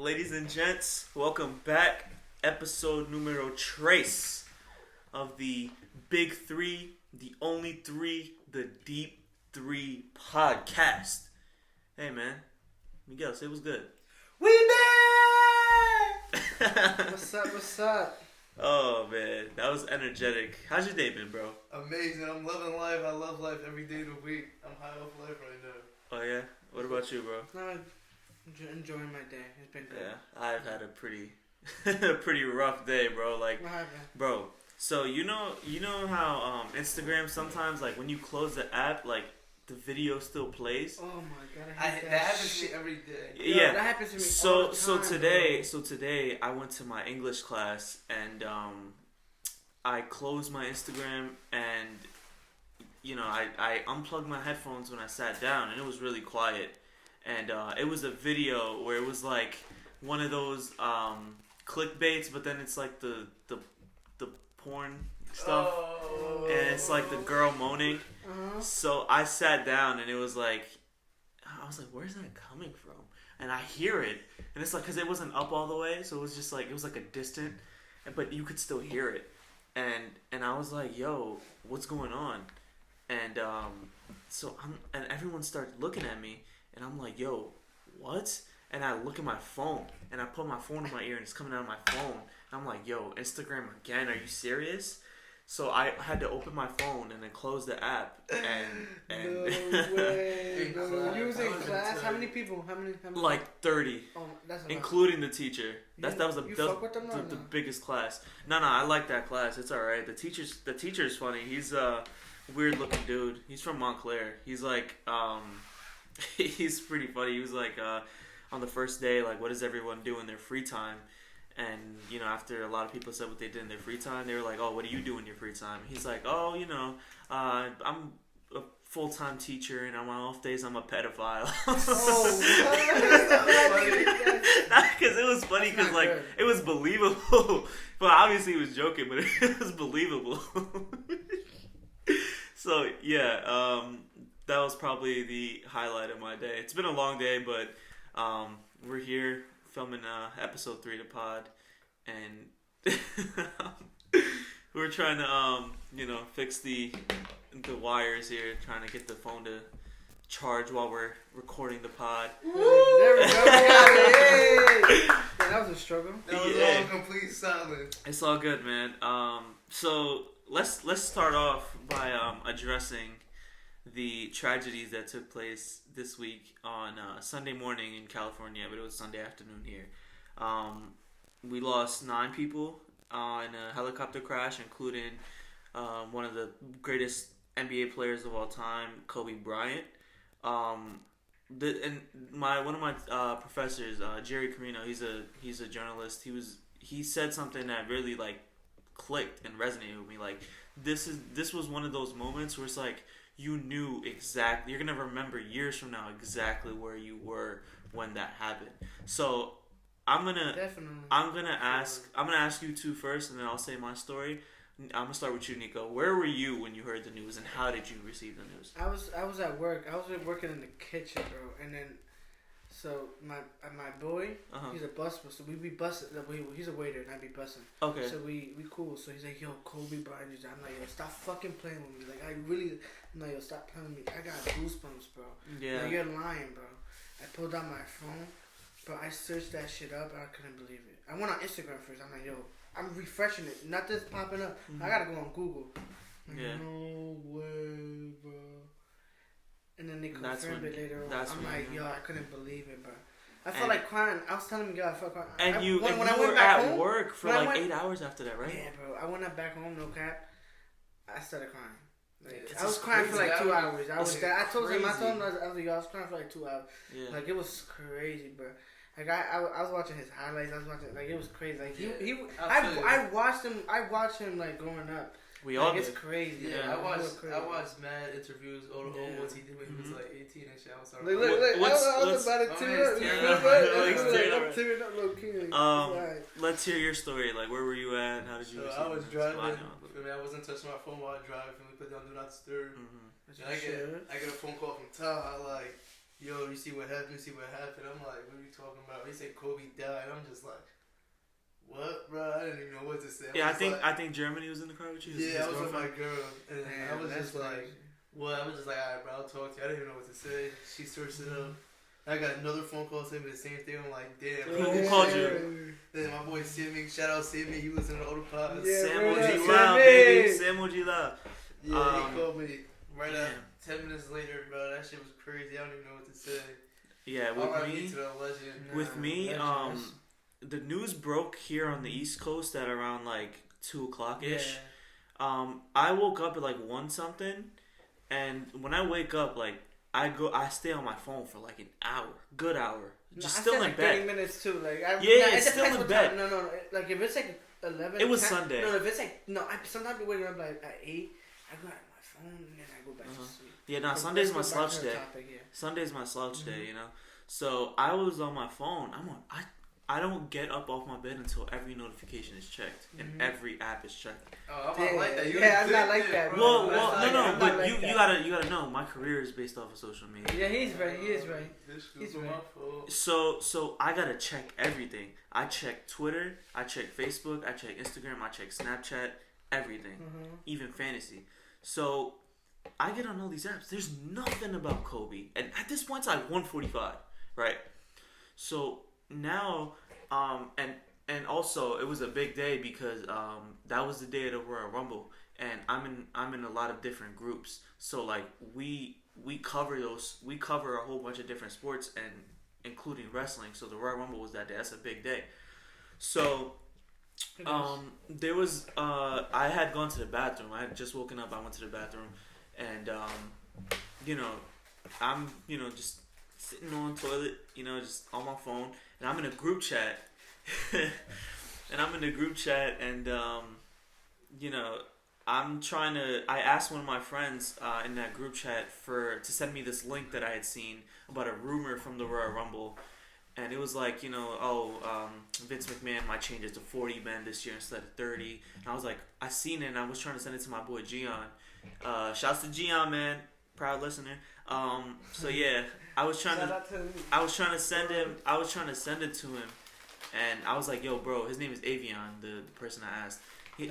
Ladies and gents, welcome back. Episode numero tres of the Big Three, the only three, the Deep Three podcast. Hey man, Miguel, say what's good. We back! What's up? Oh man, that was energetic. How's your day been, bro? Amazing. I'm loving life. I love life every day of the week. I'm high off life right now. Oh yeah? What about you, bro? No, enjoying my day. It's been good. Yeah, I've had a pretty rough day, bro. Like, What happened? bro, so you know how Instagram sometimes, like when you close the app, like the video still plays. Oh my god, That happens to me every day. Yeah, that happens to me so all the time, so today I went to my English class and I closed my Instagram and I unplugged my headphones when I sat down and it was really quiet and it was a video where it was like one of those clickbaits, but then it's like the porn stuff. Oh. And it's like the girl moaning. Uh-huh. So I sat down and it was like, I was like, where's that coming from? And I hear it. And it's like, because it wasn't up all the way. So it was just like, it was like a distant, but you could still hear it. And I was like, yo, what's going on? And and everyone started looking at me. And I'm like, yo, what? And I look at my phone. And I put my phone in my ear and it's coming out of my phone. And I'm like, yo, Instagram again? Are you serious? So I had to open my phone and then close the app and No way, bro. You was in class? How many people? How many? like 30, Oh, that's a lot. including the teacher. That was You fuck with them or the no? biggest class. No, I like that class. It's all right. The teacher's funny. He's a weird looking dude. He's from Montclair. He's like he's pretty funny. He was like on the first day, like, what does everyone do in their free time? And, after a lot of people said what they did in their free time, they were like, oh, what do you do in your free time? He's like, oh, I'm a full-time teacher, and on my off days, I'm a pedophile. Because it was funny, because, like, good. it was believable. But obviously he was joking, but it was believable. So, yeah, that was probably the highlight of my day. It's been a long day, but we're here filming episode 3 of the pod, and we're trying to fix the wires here, trying to get the phone to charge while we're recording the pod. There we go. Hey. Yeah, that was a struggle. That was all complete silence. It's all good, man. So let's start off by addressing the tragedies that took place this week on Sunday morning in California, but it was Sunday afternoon here. We lost 9 people in a helicopter crash, including one of the greatest NBA players of all time, Kobe Bryant. One of my professors, Jerry Carino, he's a journalist. He said something that really like clicked and resonated with me. Like this was one of those moments where it's like, you knew exactly, you're going to remember years from now exactly where you were when that happened. So I'm going to ask you two first, and then I'll say my story. I'm going to start with you, Nico. Where were you when you heard the news, and how did you receive the news? I was at work. I was working in the kitchen, bro. And then, so my boy, he's a busser. So we be bussing. He's a waiter, and I be bussing. Okay. So we cool. So he's like, yo, Kobe Bryant. I'm like, yo, stop fucking playing with me. Like, I'm like, yo, stop playing with me. I got goosebumps, bro. Yeah. Like, you're lying, bro. I pulled out my phone, bro. I searched that shit up, and I couldn't believe it. I went on Instagram first. I'm like, yo, I'm refreshing it. Not this popping up. Mm-hmm. I gotta go on Google. Yeah. No way, bro. And then they confirmed it later on. I'm like, yo, I couldn't believe it, bro. I felt like crying. I was telling him, yo, I felt crying. And you were back home, work for like 8 hours after that, right? Yeah, bro. I went back home, no cap. I started crying. Like, It's I was crying for like 2 hours. I told him, I was like, yo, I was crying for like 2 hours. Yeah. Like, it was crazy, bro. Like, I was watching his highlights. I was watching, like, it was crazy. Like, I watched him, like, growing up. We all it's did. crazy. Yeah, I watched mad interviews, old ones he did when he was like 18 and shit. I was sorry. Look, I was about to tear up. Low key. Let's hear your story. Like, where were you at? How did you? So I was driving. I wasn't touching my phone while I drive, and we put down do not disturb. Mm-hmm. And I get a phone call from Taha like, yo, you see what happened? You see what happened? I'm like, what are you talking about? He said Kobe died. I'm just like, what, bro? I didn't even know what to say. I think Germany was in the car with you. Yeah, I was with my girl, and Damn, I was just like, what? I was just like, alright, bro, I'll talk to you. I didn't even know what to say. She searched it up. I got another phone call saying the same thing. I'm like, damn. Who called you? Then my boy Sammy, shout out Sammy, he was in the auto pod. Yeah, Samuel yeah, G. Sammy. Loud, baby. Samuel G. Loud. Yeah, he called me right damn. after 10 minutes later, bro. That shit was crazy. I don't even know what to say. Yeah, with me, the news broke here on the East Coast at around like 2:00 ish. Yeah. I woke up at like 1 something, and when I wake up, like I stay on my phone for like an hour, good hour, just still in like bed. 30 minutes too. Like it's still in bed. No. Like if it's like 11. It was 10, Sunday. No, if it's like I sometimes be waking up like at 8. I go at my phone and then I go back to sleep. Yeah, no, Sunday's my slouch day. Sunday's my slouch day, you know. So I was on my phone. I don't get up off my bed until every notification is checked and every app is checked. Oh, I'm not like that. I'm not like that. Well, no, but like you gotta know my career is based off of social media. Yeah, he's right. He is right. He's right. So I gotta check everything. I check Twitter. I check Facebook. I check Instagram. I check Snapchat. Everything, even fantasy. So I get on all these apps. There's nothing about Kobe, and at this point it's like 1:45, right? So now, and also it was a big day because that was the day of the Royal Rumble, and I'm in a lot of different groups. So like we cover a whole bunch of different sports and including wrestling. So the Royal Rumble was that day. That's a big day. So there was I had gone to the bathroom. I had just woken up. I went to the bathroom, and I'm just sitting on the toilet, just on my phone, and I'm in a group chat, and I'm trying to. I asked one of my friends in that group chat to send me this link that I had seen about a rumor from the Royal Rumble. And it was like, Vince McMahon might change it to 40 men this year instead of 30. And I was like, I seen it, and I was trying to send it to my boy Gian. Shouts to Gian, man, proud listener. So yeah, I was trying to send it to him, and I was like, yo, bro, his name is Avion, the person I asked.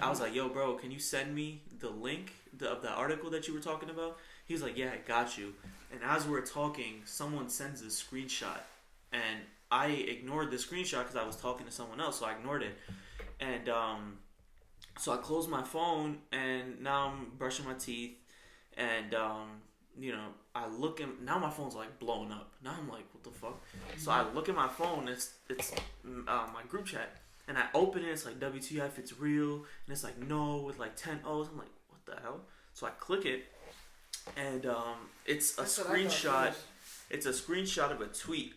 I was like, yo, bro, can you send me the link of the article that you were talking about? He was like, yeah, I got you. And as we're talking, someone sends a screenshot. And I ignored the screenshot because I was talking to someone else, so I ignored it. And so I closed my phone, and now I'm brushing my teeth, and I look at now my phone's like blowing up. Now I'm like, what the fuck? So I look at my phone. It's my group chat, and I open it. It's like WTF, it's real, and it's like no with like 10 O's. I'm like, what the hell? So I click it, and it's a screenshot. It's a screenshot of a tweet.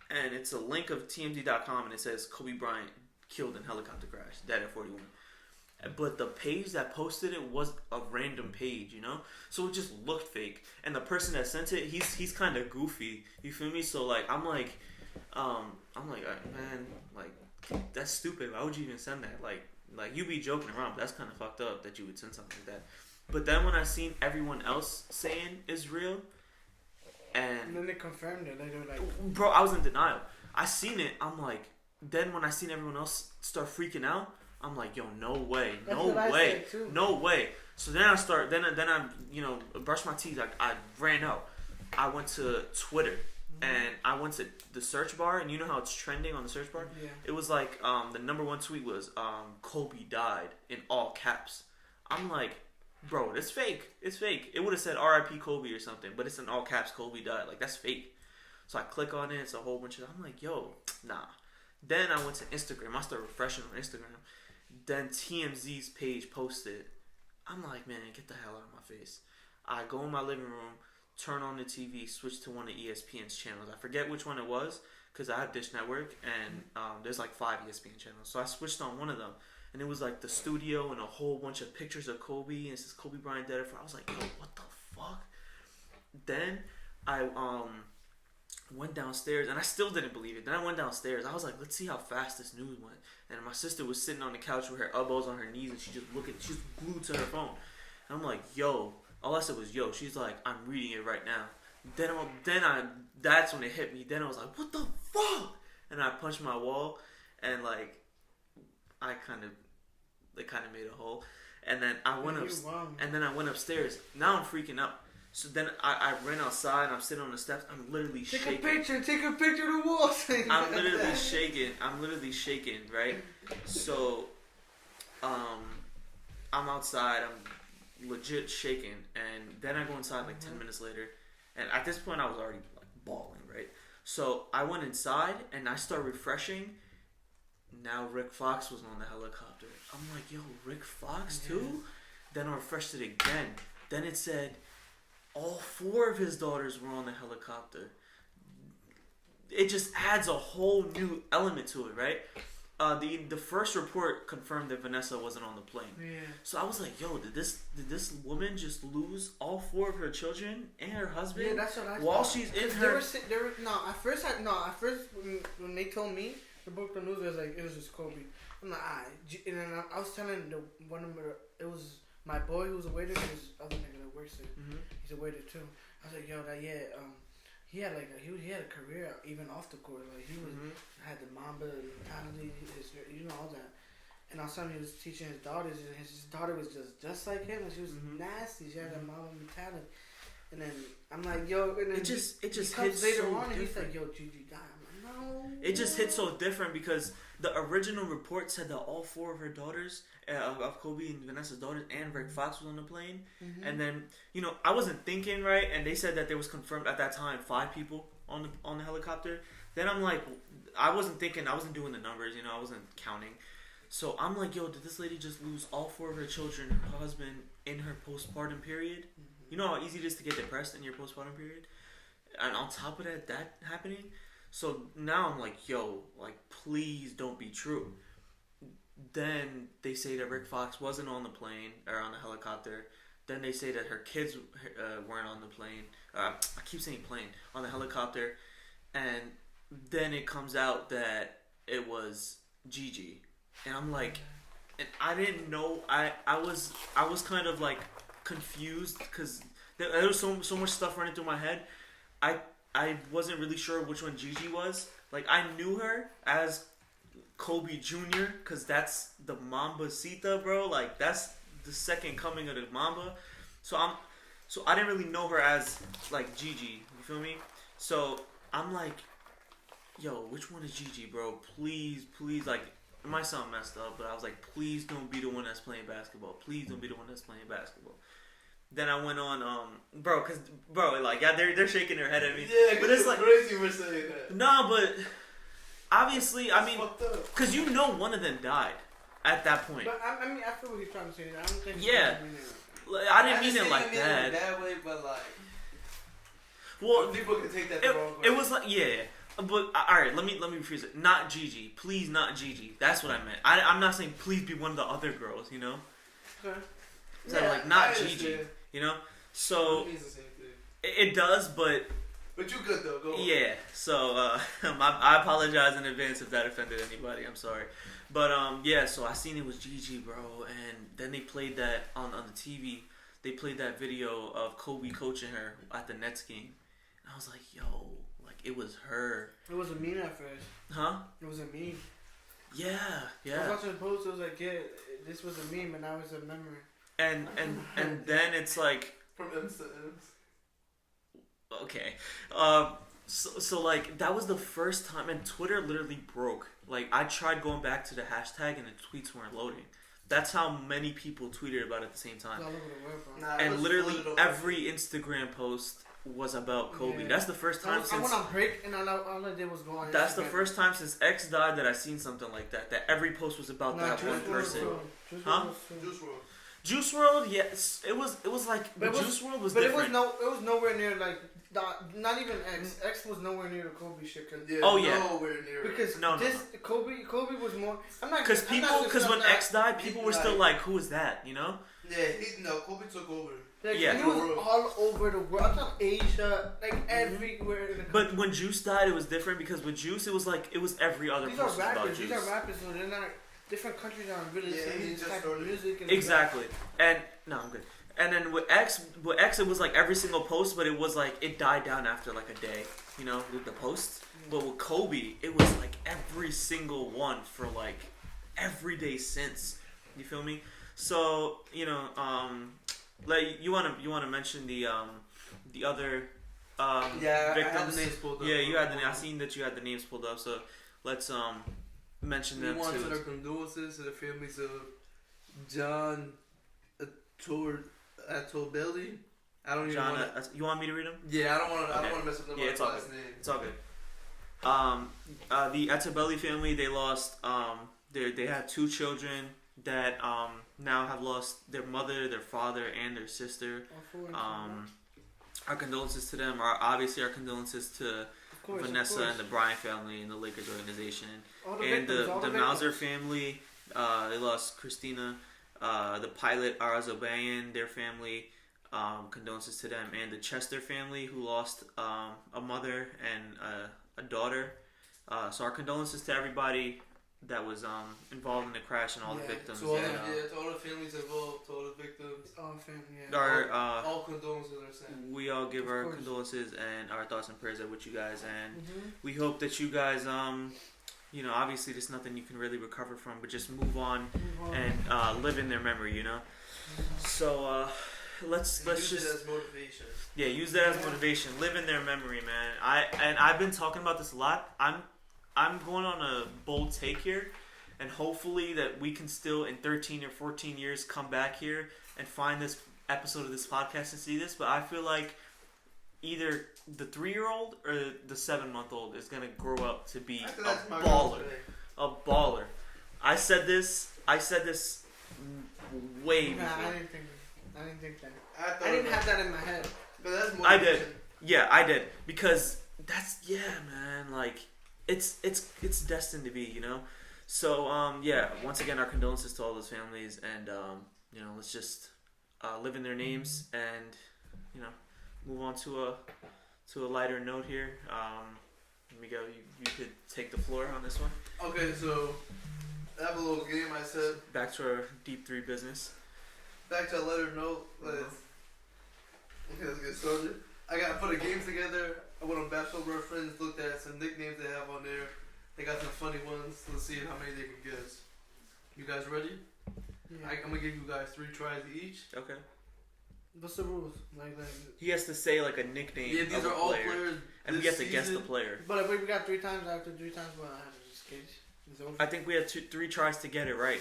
And it's a link of TMZ.com, and it says Kobe Bryant killed in helicopter crash, dead at 41. But the page that posted it was a random page, so it just looked fake. And the person that sent it, he's kind of goofy. You feel me? So like I'm like, man, like that's stupid. Why would you even send that? Like you be joking around, but that's kind of fucked up that you would send something like that. But then when I seen everyone else saying it's real. And then they confirmed it. They were like, bro, I was in denial. I seen it. I'm like, then when I seen everyone else start freaking out, I'm like, yo, no way, no way. So then I brush my teeth. I ran out. I went to Twitter and I went to the search bar, and you know how it's trending on the search bar. Yeah. It was like the number one tweet was Kobe died in all caps. I'm like, bro, it's fake. It's fake. It would have said R.I.P. Kobe or something, but it's in all caps. Kobe died. Like that's fake. So I click on it. It's a whole bunch of. I'm like, yo, nah. Then I went to Instagram. I started refreshing on Instagram. Then TMZ's page posted. I'm like, man, get the hell out of my face. I go in my living room, turn on the TV, switch to one of ESPN's channels. I forget which one it was because I have Dish Network, and there's like 5 ESPN channels. So I switched on one of them. And it was like the studio and a whole bunch of pictures of Kobe, and it says Kobe Bryant dead. I was like, yo, what the fuck? Then I went downstairs, and I still didn't believe it. Then I went downstairs. I was like, let's see how fast this news went. And my sister was sitting on the couch with her elbows on her knees, and she's glued to her phone. And I'm like, yo. All I said was, yo. She's like, I'm reading it right now. Then that's when it hit me. Then I was like, what the fuck? And I punched my wall, and like, it kind of made a hole. And then I went upstairs. Now I'm freaking out. So then I ran outside. I'm sitting on the steps. I'm literally shaking. Take a picture of the wall. I'm literally shaking. Right. So, I'm outside. I'm legit shaking, and then I go inside like 10 minutes later, and at this point I was already like bawling. Right. So I went inside and I started refreshing. Now Rick Fox was on the helicopter. I'm like, yo, Rick Fox too? Then I refreshed it again. Then it said all 4 of his daughters were on the helicopter. It just adds a whole new element to it, right? The first report confirmed that Vanessa wasn't on the plane. Yeah. So I was like, yo, did this woman just lose all 4 of her children and her husband? Yeah, that's what I while thought. she's in her. At first when they told me the book the news, it was just Kobe. I'm like, and then I was telling it was my boy who was a waiter, and his other nigga that works there. Mm-hmm. He's a waiter too. I was like, yo, he had he had a career even off the court. Like he was had the Mamba mentality, all that. And on Sunday he was teaching his daughters, and his daughter was just like him, and she was nasty. She had that Mamba mentality. And then I'm like, yo, and then it just hits later so on, and he's different. like, yo, Gigi died. I'm like, no. It just hits so different because the original report said that all 4 of her daughters, of Kobe and Vanessa's daughters, and Rick Fox was on the plane. Mm-hmm. And then, I wasn't thinking right, and they said that there was confirmed at that time 5 people on the helicopter. Then I'm like, I wasn't thinking, I wasn't doing the numbers, I wasn't counting. So I'm like, yo, did this lady just lose all 4 of her children, her husband, in her postpartum period? Mm-hmm. You know how easy it is to get depressed in your postpartum period? And on top of that happening? So now I'm like, yo, like, please don't be true. Then they say that Rick Fox wasn't on the plane or on the helicopter. Then they say that her kids weren't on the plane. I keep saying plane, on the helicopter. And then it comes out that it was Gigi. And I'm like, and I didn't know. I was kind of like confused because there was so much stuff running through my head. I wasn't really sure which one Gigi was. Like, I knew her as Kobe Jr. because that's the Mambacita, bro. Like, that's the second coming of the Mamba. So I didn't really know her as, like, Gigi. You feel me? So I'm like, yo, which one is Gigi, bro? Please, like, it might sound messed up, but I was like, please don't be the one that's playing basketball. Please don't be the one that's playing basketball. Then I went on, like, yeah, they're shaking their head at me. Yeah, but it's like crazy for saying that. No, but obviously, I mean, because one of them died at that point. But I mean, I feel what he's trying to say. I don't think. Yeah, I didn't mean it like that. That way, but like, well, people can take that the wrong way. It was like, yeah. But all right, let me rephrase it. Not Gigi, please, not Gigi. That's what I meant. I'm not saying please be one of the other girls. Okay. So like not Gigi. So it does, but you good though. Go on. Yeah. So I apologize in advance if that offended anybody. I'm sorry, but so I seen it was Gigi, bro, and then they played that on the TV. They played that video of Kobe coaching her at the Nets game, and I was like, yo, like it was her. It was a meme at first. Huh? It was a meme. Yeah. I was watching the post. It was like, yeah, this was a meme, and now it's a memory. And then it's like from ends to ends. Okay, so like that was the first time, and Twitter literally broke. Like I tried going back to the hashtag, and the tweets weren't loading. That's how many people tweeted about it at the same time. And literally every Instagram post was about Kobe. Yeah. That's the first time since I went on break, and all I did was go on. That's the first time since X died that I seen something like that. That every post was about that one person. Juice WRLD, yes, it was like Juice WRLD was different. But it was nowhere near like not even X. X was nowhere near the Kobe shit. Nowhere near. Because Kobe was more. Because when X died, people were still like, "Who is that?" Yeah, Kobe took over. Like, he was all over the world. I'm talking Asia, like everywhere in the country. But when Juice died, it was different because with Juice, it was every other post about Juice. These are rappers, so they're not. Different countries aren't really listening to this type of music. Exactly. And no, I'm good. And then with X, it was like every single post, but it was like it died down after like a day, with the posts. But with Kobe, it was like every single one for like every day since. You feel me? So like you wanna mention the other yeah, victims. I had the names pulled up. Yeah, you had I seen that you had the names pulled up. So let's mention them We want to too. send our condolences to the families of John Atobelli. I don't even John, want you want me to read them? Yeah, I don't want to. Okay. I don't want to mess up the Yeah, it's all last good. name. It's all good. The Atobelli family, they lost. They had 2 children that now have lost their mother, their father, and their sister. Our condolences to them. Our condolences to Vanessa and the Bryant family and the Lakers organization, and the Mauser family. They lost Christina, the pilot Arazobayan, their family. Condolences to them, and the Chester family who lost a mother and a daughter. So our condolences to everybody that was involved in the crash and all the victims. To all, to all the families involved, to all the victims. All family, all condolences are sent. We all give our condolences and our thoughts and prayers are with you guys, and we hope that you guys, obviously there's nothing you can really recover from, but just move on and live in their memory, So let's use just it as motivation. Yeah, use that as motivation. Live in their memory, man. I've been talking about this a lot. I'm going on a bold take here, and hopefully that we can still in 13 or 14 years come back here and find this episode of this podcast and see this. But I feel like either the 3-year-old or the 7-month-old is gonna grow up to be a baller. A baller. I said this way before. I didn't think that. I didn't have that in my head. But that's motivation. I did. Yeah, I did. Because man, like it's destined to be, So once again our condolences to all those families, and let's just live in their names and move on to a lighter note here. Let me go. You could take the floor on this one. Okay, so I have a little game I said. Back to our deep 3 business. Back to a lighter note. Okay, let's get started. I put a game together. I went on Basketball Reference, looked at some nicknames they have on there. They got some funny ones. Let's see how many they can guess. You guys ready? Yeah. I'm gonna give you guys 3 tries each. Okay. What's the rules? Like he has to say like a nickname. Yeah, these of are a all player, players. and we have to guess the player. But if we got 3 times, after 3 times, well, I have to just gauge. I think we had 3 tries to get it right?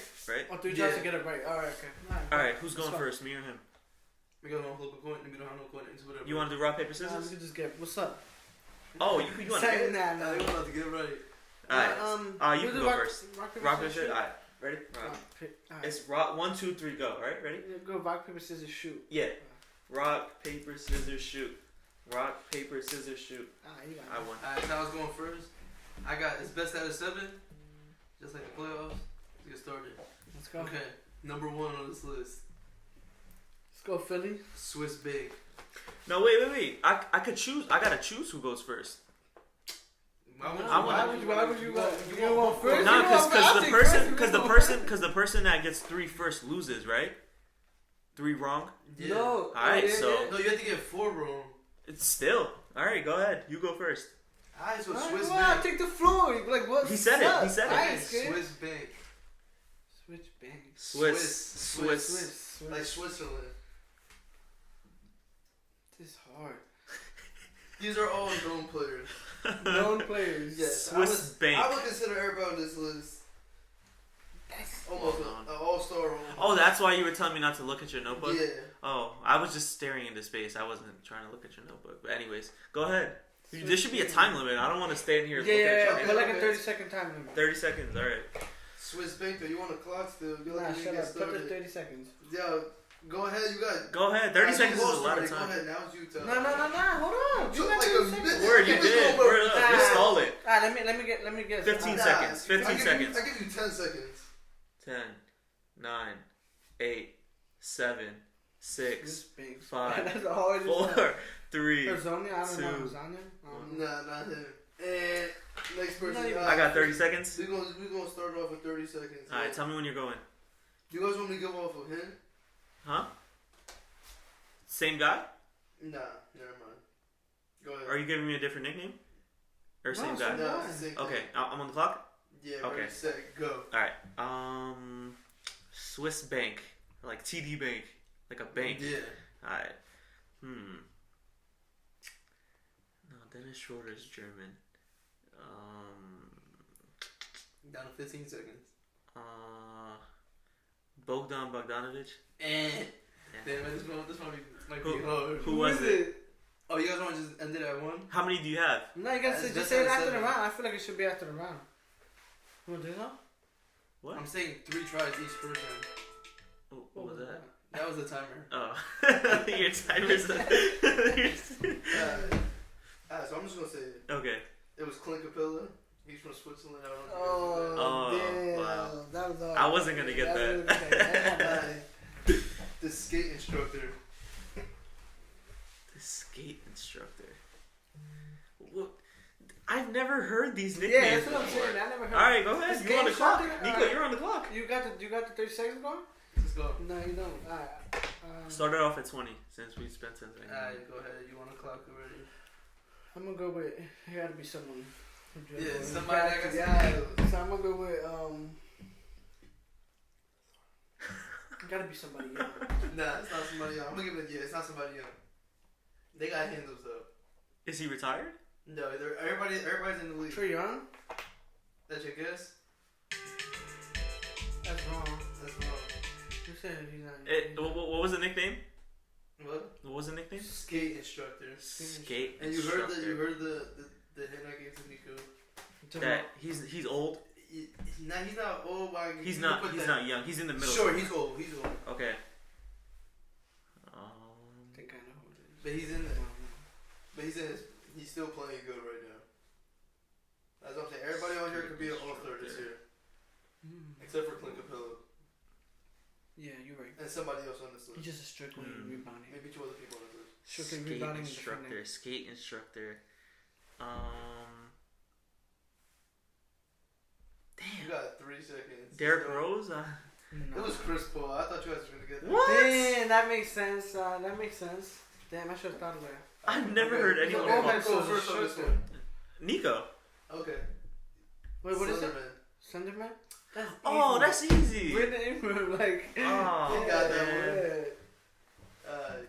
Oh, 3 tries to get it right. All right, okay. All right, who's going first? Me or him? We got one flip a coin, and we don't have no coin. Whatever. You want to do rock paper scissors? We can just get. What's up? Oh, you want to get? Nah. They want us to get it right. Alright. You can go first. Rock paper scissors. Alright, ready? Right. It's rock. 1, 2, 3, go. All right, ready? Go rock paper scissors shoot. Yeah. Rock paper scissors shoot. Rock paper scissors shoot. You got it. I won. Alright, so I was going first. I got it's best out of 7, just like the playoffs. Let's get started. Let's go. Okay, number 1 on this list. Let's go Philly. Swiss Bake. No, wait. I could choose. I gotta choose who goes first. Why would you go? You want first? No, because the person that gets 3 first loses, right? 3 wrong. Yeah. No. Alright, so no, you have to get 4 wrong. it's still alright. Go ahead. You go first. Alright, so Swiss Bake. Bake. Take the floor. You like what? He said it. He said it. Swiss Bake. Switch Bank. Swiss. Like Switzerland. This is hard. These are all known players. Known players. Yes. Swiss Bank. I would consider everybody on this list almost an all-star. Oh, that's why you were telling me not to look at your notebook? Yeah. Oh, I was just staring into space. I wasn't trying to look at your notebook. But anyways, go ahead. There should be a time limit. I don't want to stand here and look at you. But like a 30-second time limit. 30 seconds, alright. Swiss Bank, though, you want a clock still? Nah, shut up. Put the 30 seconds. Yeah, go ahead. You got. Go ahead. 30 seconds is a lot of Go time. ahead. Now it's you time. No. Hold on. You got like 30 a seconds. minute. Word, you did. Word up. You stole it. Let me get 15 seconds. 15 seconds. I give you 10 seconds. 10, 9, 8, 7, 6, 5, 4, 3, Lasagna? I don't know. 2. Lasagna? Nah, not him. And next person. I got 30 seconds. We're gonna start off with 30 seconds. Alright, tell me when you're going. Do you guys want me to give off a hint? Huh? Same guy? Nah, never mind. Go ahead. Are you giving me a different nickname? Or No, same same guy? guy. No, it's the same Okay, thing. I'm on the clock? Yeah, Okay. ready, set, go. Alright. Swiss Bank. Like TD Bank. Like a bank. Yeah. Alright. No, Dennis Schroeder is German. Down to 15 seconds. Bogdan Bogdanovic. Damn, this might be hard. Who was it? Oh, you guys want to just end it at one? How many do you have? No, you guys That's just say it after the 7. round. I feel like it should be after the round. You want to do that? What? I'm saying 3 tries each person. What was that? That was the timer. Oh. Your timer's So I'm just gonna say it. Okay. It was Clint Capella. He's from Switzerland. I don't know. Oh, damn. wow. That was hard. I wasn't gonna get that. The skate instructor. The skate instructor. What? I've never heard these Yeah, nicknames. that's what I'm saying. I never heard. All right, go ahead. The You're on the skate clock, instructor? Nico. Alright. You're on the clock. You got the 30 seconds going? Let's go. No, you don't. Alright. Started off at 20 since we spent 10 seconds. Alright, go ahead. You want the clock already? I'm gonna go with. It gotta be someone. Yeah, somebody that can Yeah. So I'm gonna go with it gotta be somebody young. Nah, it's not somebody young. I'm gonna give it a yeah. It's not somebody young. They got handles though. Is he retired? No, everybody's in the league. Trey Young? That's your guess? That's wrong. That's wrong. You said he's not. What was the nickname? What? What was the nickname? Skate instructor. Skate And you instructor. heard the hint I gave to Nico. That he's old. He's not old. But He's not young. He's in the middle. Sure, he's old. He's old. Okay. I think I know who it is. But he's in. He's still playing good right now. That's what I'm saying. Everybody on here could be an all-star this year, except for Clint Capella Yeah, you're right. and somebody else on this He's list. just a strictly rebounding. Maybe 2 other people on this list. Strictly Skate rebounding instructor. defender. Skate instructor. You Damn. got 3 seconds. Derrick So- Rose. It was Chris Paul. I thought you guys were gonna get that. What? Damn, that makes sense. That makes sense. Damn, I should have thought of that. I've never heard anyone. So, Okay, okay, go so first on this shut one. Nico. Okay. Wait, what is it? Slenderman. Slenderman? That's easy. Oh, that's easy. We're in the neighborhood, like. Oh, You got that man. one.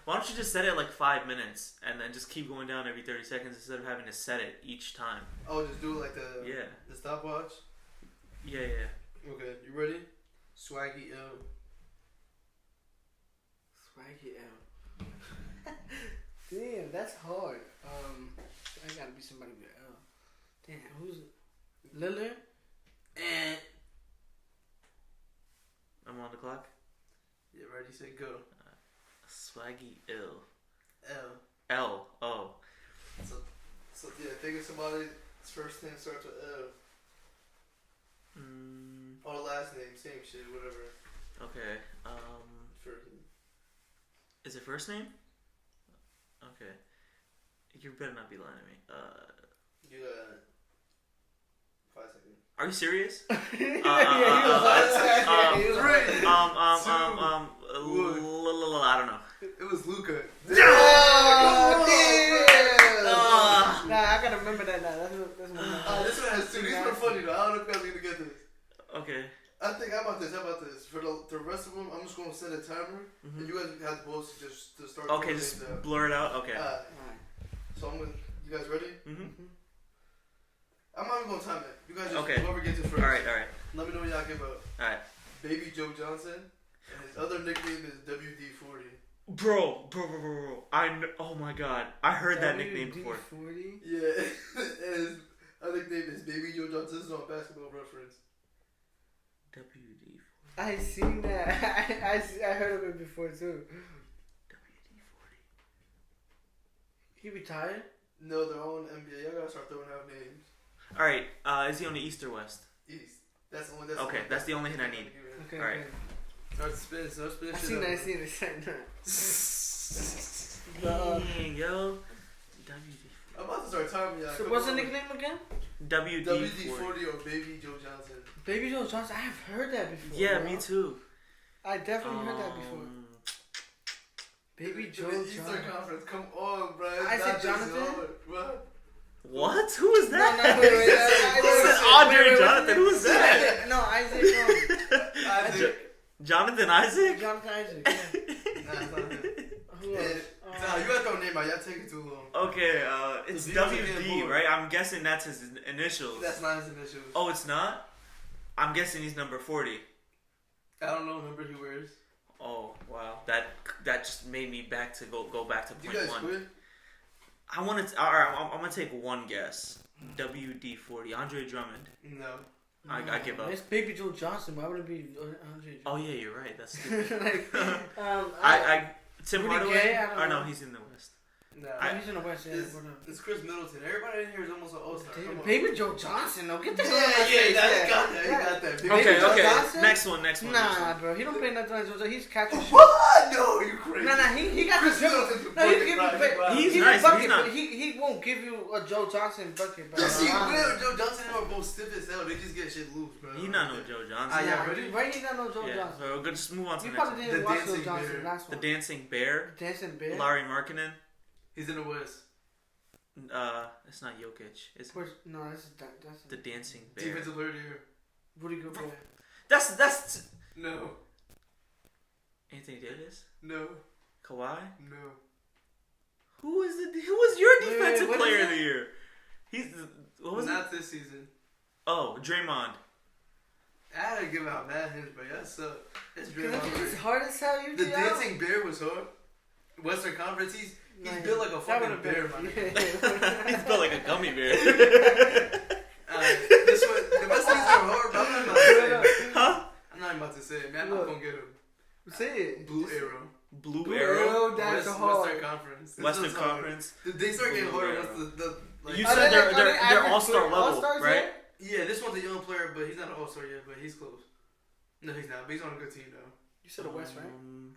Why don't you just set it like 5 minutes and then just keep going down every 30 seconds instead of having to set it each time? Oh, just do it like the Yeah. stopwatch. Yeah. Okay, you ready? Swaggy L. Swaggy L. Damn, that's hard. I gotta be somebody with L. Damn, who's Lillard? I'm on the clock. Yeah, ready, say go. Swaggy ill. L. L. Oh. So yeah, think of somebody's first name starts with L. Or the last name, same shit, whatever. Okay. First. Is it first name? Okay. You better not be lying to me. You got 5 seconds. Are you serious? He was I don't know. It was Luca. Nah, I gotta remember that now. That's my This one has 2. These were funny though. I don't know if you guys are gonna get this. Okay. I think how about this? For the rest of them, I'm just gonna set a timer, and you guys have the balls to start. Okay, just blur it out. Okay. So I'm gonna. You guys ready? Mm-hmm. I'm not even gonna time it. You guys just Okay. whoever gets it first. All right. Let me know when y'all give up. All right. Baby Joe Johnson, and his other nickname is WD-40. Bro. Oh my god. I heard that nickname before. 40? Yeah, and his other nickname is Baby Joe Johnson. This is on Basketball Reference. WD-40. I seen that. I heard of it before too. WD-40. He retired? No, they're all in the NBA. Y'all gotta start throwing out names. All right. Is he on the East or West? East. That's the only. That's the only hint I need. Okay. All right. Start spinning. Start spinning. I shit seen up. that. Dang, yo. I'm about to start timing y'all. So Come what's the on. nickname again? WD-40. WD-40 or Baby Joe Johnson. Baby Joe Johnson. I've heard that before. Yeah, bro. me too. I definitely heard that before. Baby Joe The Eastern Johnson. Conference. Come on, bro. I said Not this Jonathan. hard, bro. What? Who is that? No, wait, Who said Andre Jonathan? Who is that? No, Isaac. Isaac. Jonathan Isaac? Jonathan Isaac. Yeah. Nah, it's not him. Who Yeah. else? Nah, you gotta throw a name out. Y'all taking too long. Okay, it's The viewers are getting WD, bored. right? I'm guessing that's his initials. That's not his initials. Oh, it's not? I'm guessing he's number 40. I don't know what number he wears. Oh, wow. That just made me go back to You point guys one. quit? I want to. All right, I'm gonna take one guess. WD-40, Andre Drummond. No. I give up. It's Baby Joe Johnson. Why would it be Andre? Oh yeah, you're right. That's stupid. like, Tim Rudy Hardaway. Gay? I don't Or no, know. he's in the West. Nah. he's in the West. Yeah, It's Chris Middleton. Everybody in here is almost an all-star. Come on. Baby Joe Johnson. No, get the hell out Yeah, of my face. you got that. You got that. Baby Okay, Joe okay. Johnson? Next one. Nah, bro. He don't play nothing like Joe. He's catching shit. What? No, you crazy. Nah, he got the Chris dribble. Middleton's No, he bucket, give bro. you. He's He's nice, a but bucket, he's not- but he won't give you a Joe Johnson bucket. Bro. Yes, he will. Joe Johnson and him are both stiff as hell. They just get shit loose, bro. He's not no Joe Johnson. Ah, yeah, Nah, ready? why you not know Joe Yeah, Johnson? so we're gonna just move on to You the next probably one. didn't The watch Joe Dancing Johnson Bear. last The one. Dancing Bear. Dancing Bear. Larry Markkinen. He's in the West. It's not Jokic. It's No, that's the Dancing Bear. Defensive player of the year. Rudy Gobert. That's No. Anthony Davis. No. Kawhi. No. Who was your Wait, defensive what is player of it? the year? What was it? Not this season. Oh, Draymond. I had to give out mad hints, but that sucked. It's It's Draymond. hard as hell. You The did Dancing Bear was hard. Western Conference, he's built like a That fucking would've bear, been- man. He's built like a gummy bear. This one, the best things are hard, but I'm not about to say it. Huh? I'm not about to say it, man. I'm not Look. gonna get him. Say it. Blue Arrow. Blue Arrow. That's Western hard. Conference. This Western one's hard. Conference. They start getting Blue harder Arrow. once the like. You Are said they they're average all-star player- level, all-stars right? yet? Yeah, this one's a young player, but he's not an all-star yet, but he's close. No, he's not, but he's on a good team though. You said the West, right?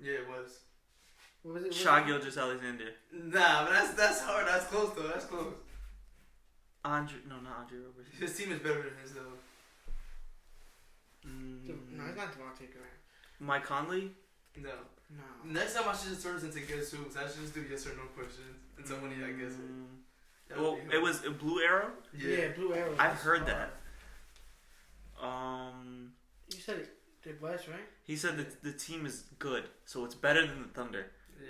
Yeah, it was. What was it? Shai Gilgeous-Alexander. Nah, but that's hard. That's close though. That's close. Not Andre Robertson. His team is better than his though. No, it's not Devontae Graham. Mike Conley. No. No. Next time I should just turn this into guess who. I should just do yes or no questions and someone I guess it. That would Well, be it hard. was a Blue Arrow. Yeah, Blue Arrow. I've That's heard hard. that. You said it. The West, right? He said that the team is good, so it's better than the Thunder. Yeah.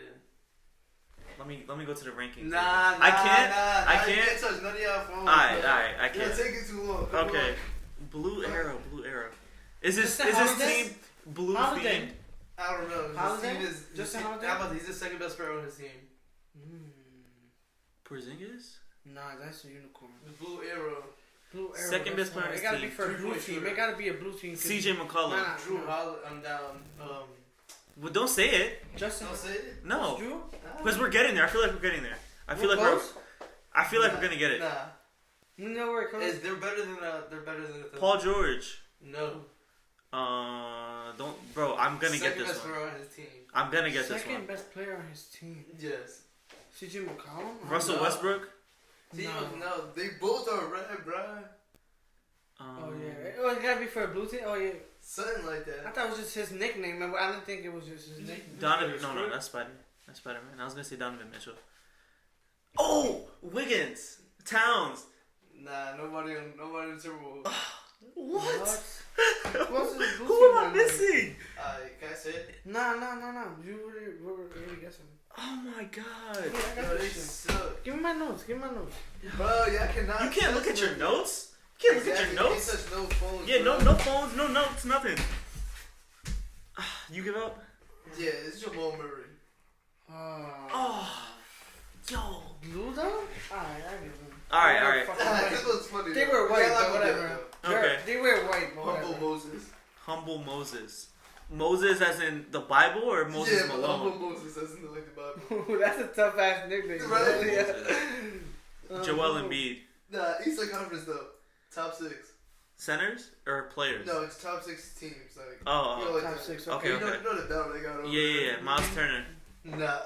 Let me go to the rankings. Nah, I can't. Nah, I you can't. can't touch none of y'all phones. Alright, bro. I You're can't. taking too long. Come Okay, on. Blue Arrow. Is this Justin is this Holiday? team blue Holiday. themed? I don't know. His Holiday? team is Justin Holiday? How about he's the second best player on his team? Porzingis? Nah, that's a unicorn. The Blue Arrow. Blue Arrow. Second that's best player on hard. his It gotta team. be for a blue Three-point team. shooter. It gotta be a blue team. 'cause- CJ McCollum. Nah, Drew no. Holiday. I'm down. Well, don't say it. Justin. Don't say it. No, Drew? because we're getting there. I feel like we're getting there. I feel like close? we're gonna get it. Nah. You know where it comes. They're better than the Paul George. No. Don't, bro. I'm gonna get Second this best one. player on his team. I'm gonna get this Second one. best player on his team. Yes. CJ McCollum? Russell No. Westbrook. No, they both are red, bruh. Oh yeah. Oh, it gotta be for a blue team. Oh yeah. Something like I that. thought it was just his nickname. I didn't think it was just his nickname. Donovan. No, that's Spider. That's Spider-Man. I was gonna say Donovan Mitchell. Oh, Wiggins. Towns. Nah, nobody in the Super Bowl. What? What's the blue Who am team I on missing? Can I say it? No. You were really guessing. Oh my god. Yeah, I got Yo, they this shit. suck. Give me my notes. Bro, y'all cannot. You can't look touch at your them. notes. You can't look at Exactly, your you notes. can't touch no phones. Yeah, bro. no phones, no notes, nothing. You give up? Yeah, it's Jamal Murray. Oh, yo. Blue though? Alright, I give them. All right. This was funny. They though. were white, Yeah, but like whatever. that, Okay. They were white, but though. Humble whatever. Moses. Humble Moses. Moses as in the Bible or Moses Yeah, but Malone? Humble Moses doesn't like the Bible. That's a tough ass nickname. Right? Yeah. Joel Embiid. Nah, Eastern Conference though. Top 6. Centers or players? No, it's top 6 teams. Like, Oh, you know, like Top that. 6. Okay, Okay. You know the belt they got over yeah. there. Miles Turner. Nah.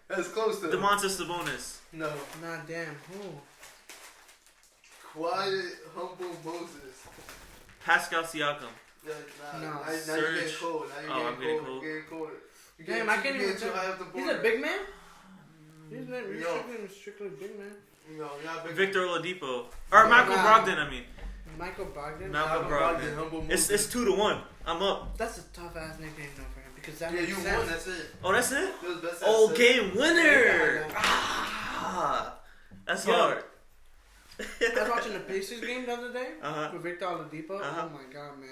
That's close to DeMontis Sabonis. No. Nah, damn. Who? Quiet, humble Moses. Pascal Siakam. Yeah, No. now you're Serge. getting cold. Now Oh, you're I'm getting getting cold. You're getting colder. Damn, I can't even too high up the He's board. a big man? He's not Yo. strictly big man. No, not big. Victor Oladipo. Or Michael Nah. Brogdon, I mean. Michael Brogdon? Malcolm Brogdon. Humble It's movie. 2-1. I'm up. That's a tough ass nickname though for him because that Yeah, makes you sense. won. That's it. Oh, that's it? It was best Oh, out of game winner. Yeah. Ah, that's Yo. hard. I was watching the Pacers game the other day Uh-huh. with Victor Oladipo. Uh-huh. Oh my god, man.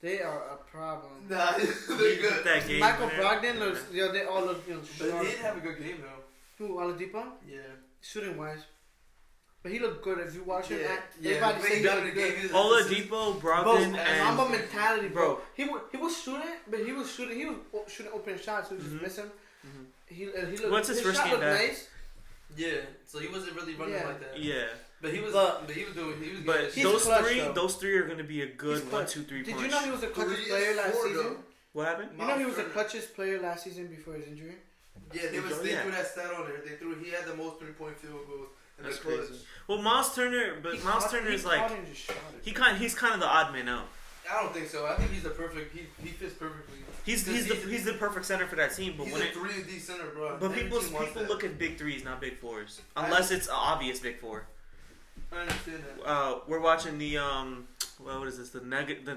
They are a problem. Nah, they're good. That game Michael winner. Brogdon looks, they all look, But sharp. he did have a good game though. Who, Oladipo? Yeah. Shooting wise. But he looked good if you watch him. Yeah. Everybody But said he he got looked the good. game. Oladipo, Bro, Brogdon, Mamba and mentality, bro. bro. He was shooting, but he was shooting open shots. He was just missing. Mhm. He looked. What's his first shot game looked back? nice. Yeah. So he wasn't really running Yeah. like that. yeah. But he was doing. He was But getting He's those clutch, three, though. those three are gonna be a good He's 1, clutch. 2, 3 Did punch. you know he was the clutchest 3 player is last 4 season? though. What happened? You know he was the Miles clutchest player last season before his injury. Yeah, they Yeah. threw that stat on there. He had the most 3-point field goals in That's the clutch. crazy. Well, Miles Turner, but He Miles caught- Turner he is caught like it and just shot it. he's kind of the odd man out. I don't think so. I think he's the perfect. He fits perfectly. He's the perfect center for that team. But He's when a it 3D center, bro. but Every people team wants that. look at big threes, not big fours, unless it's an obvious big four. I understand that. We're watching the what is this? The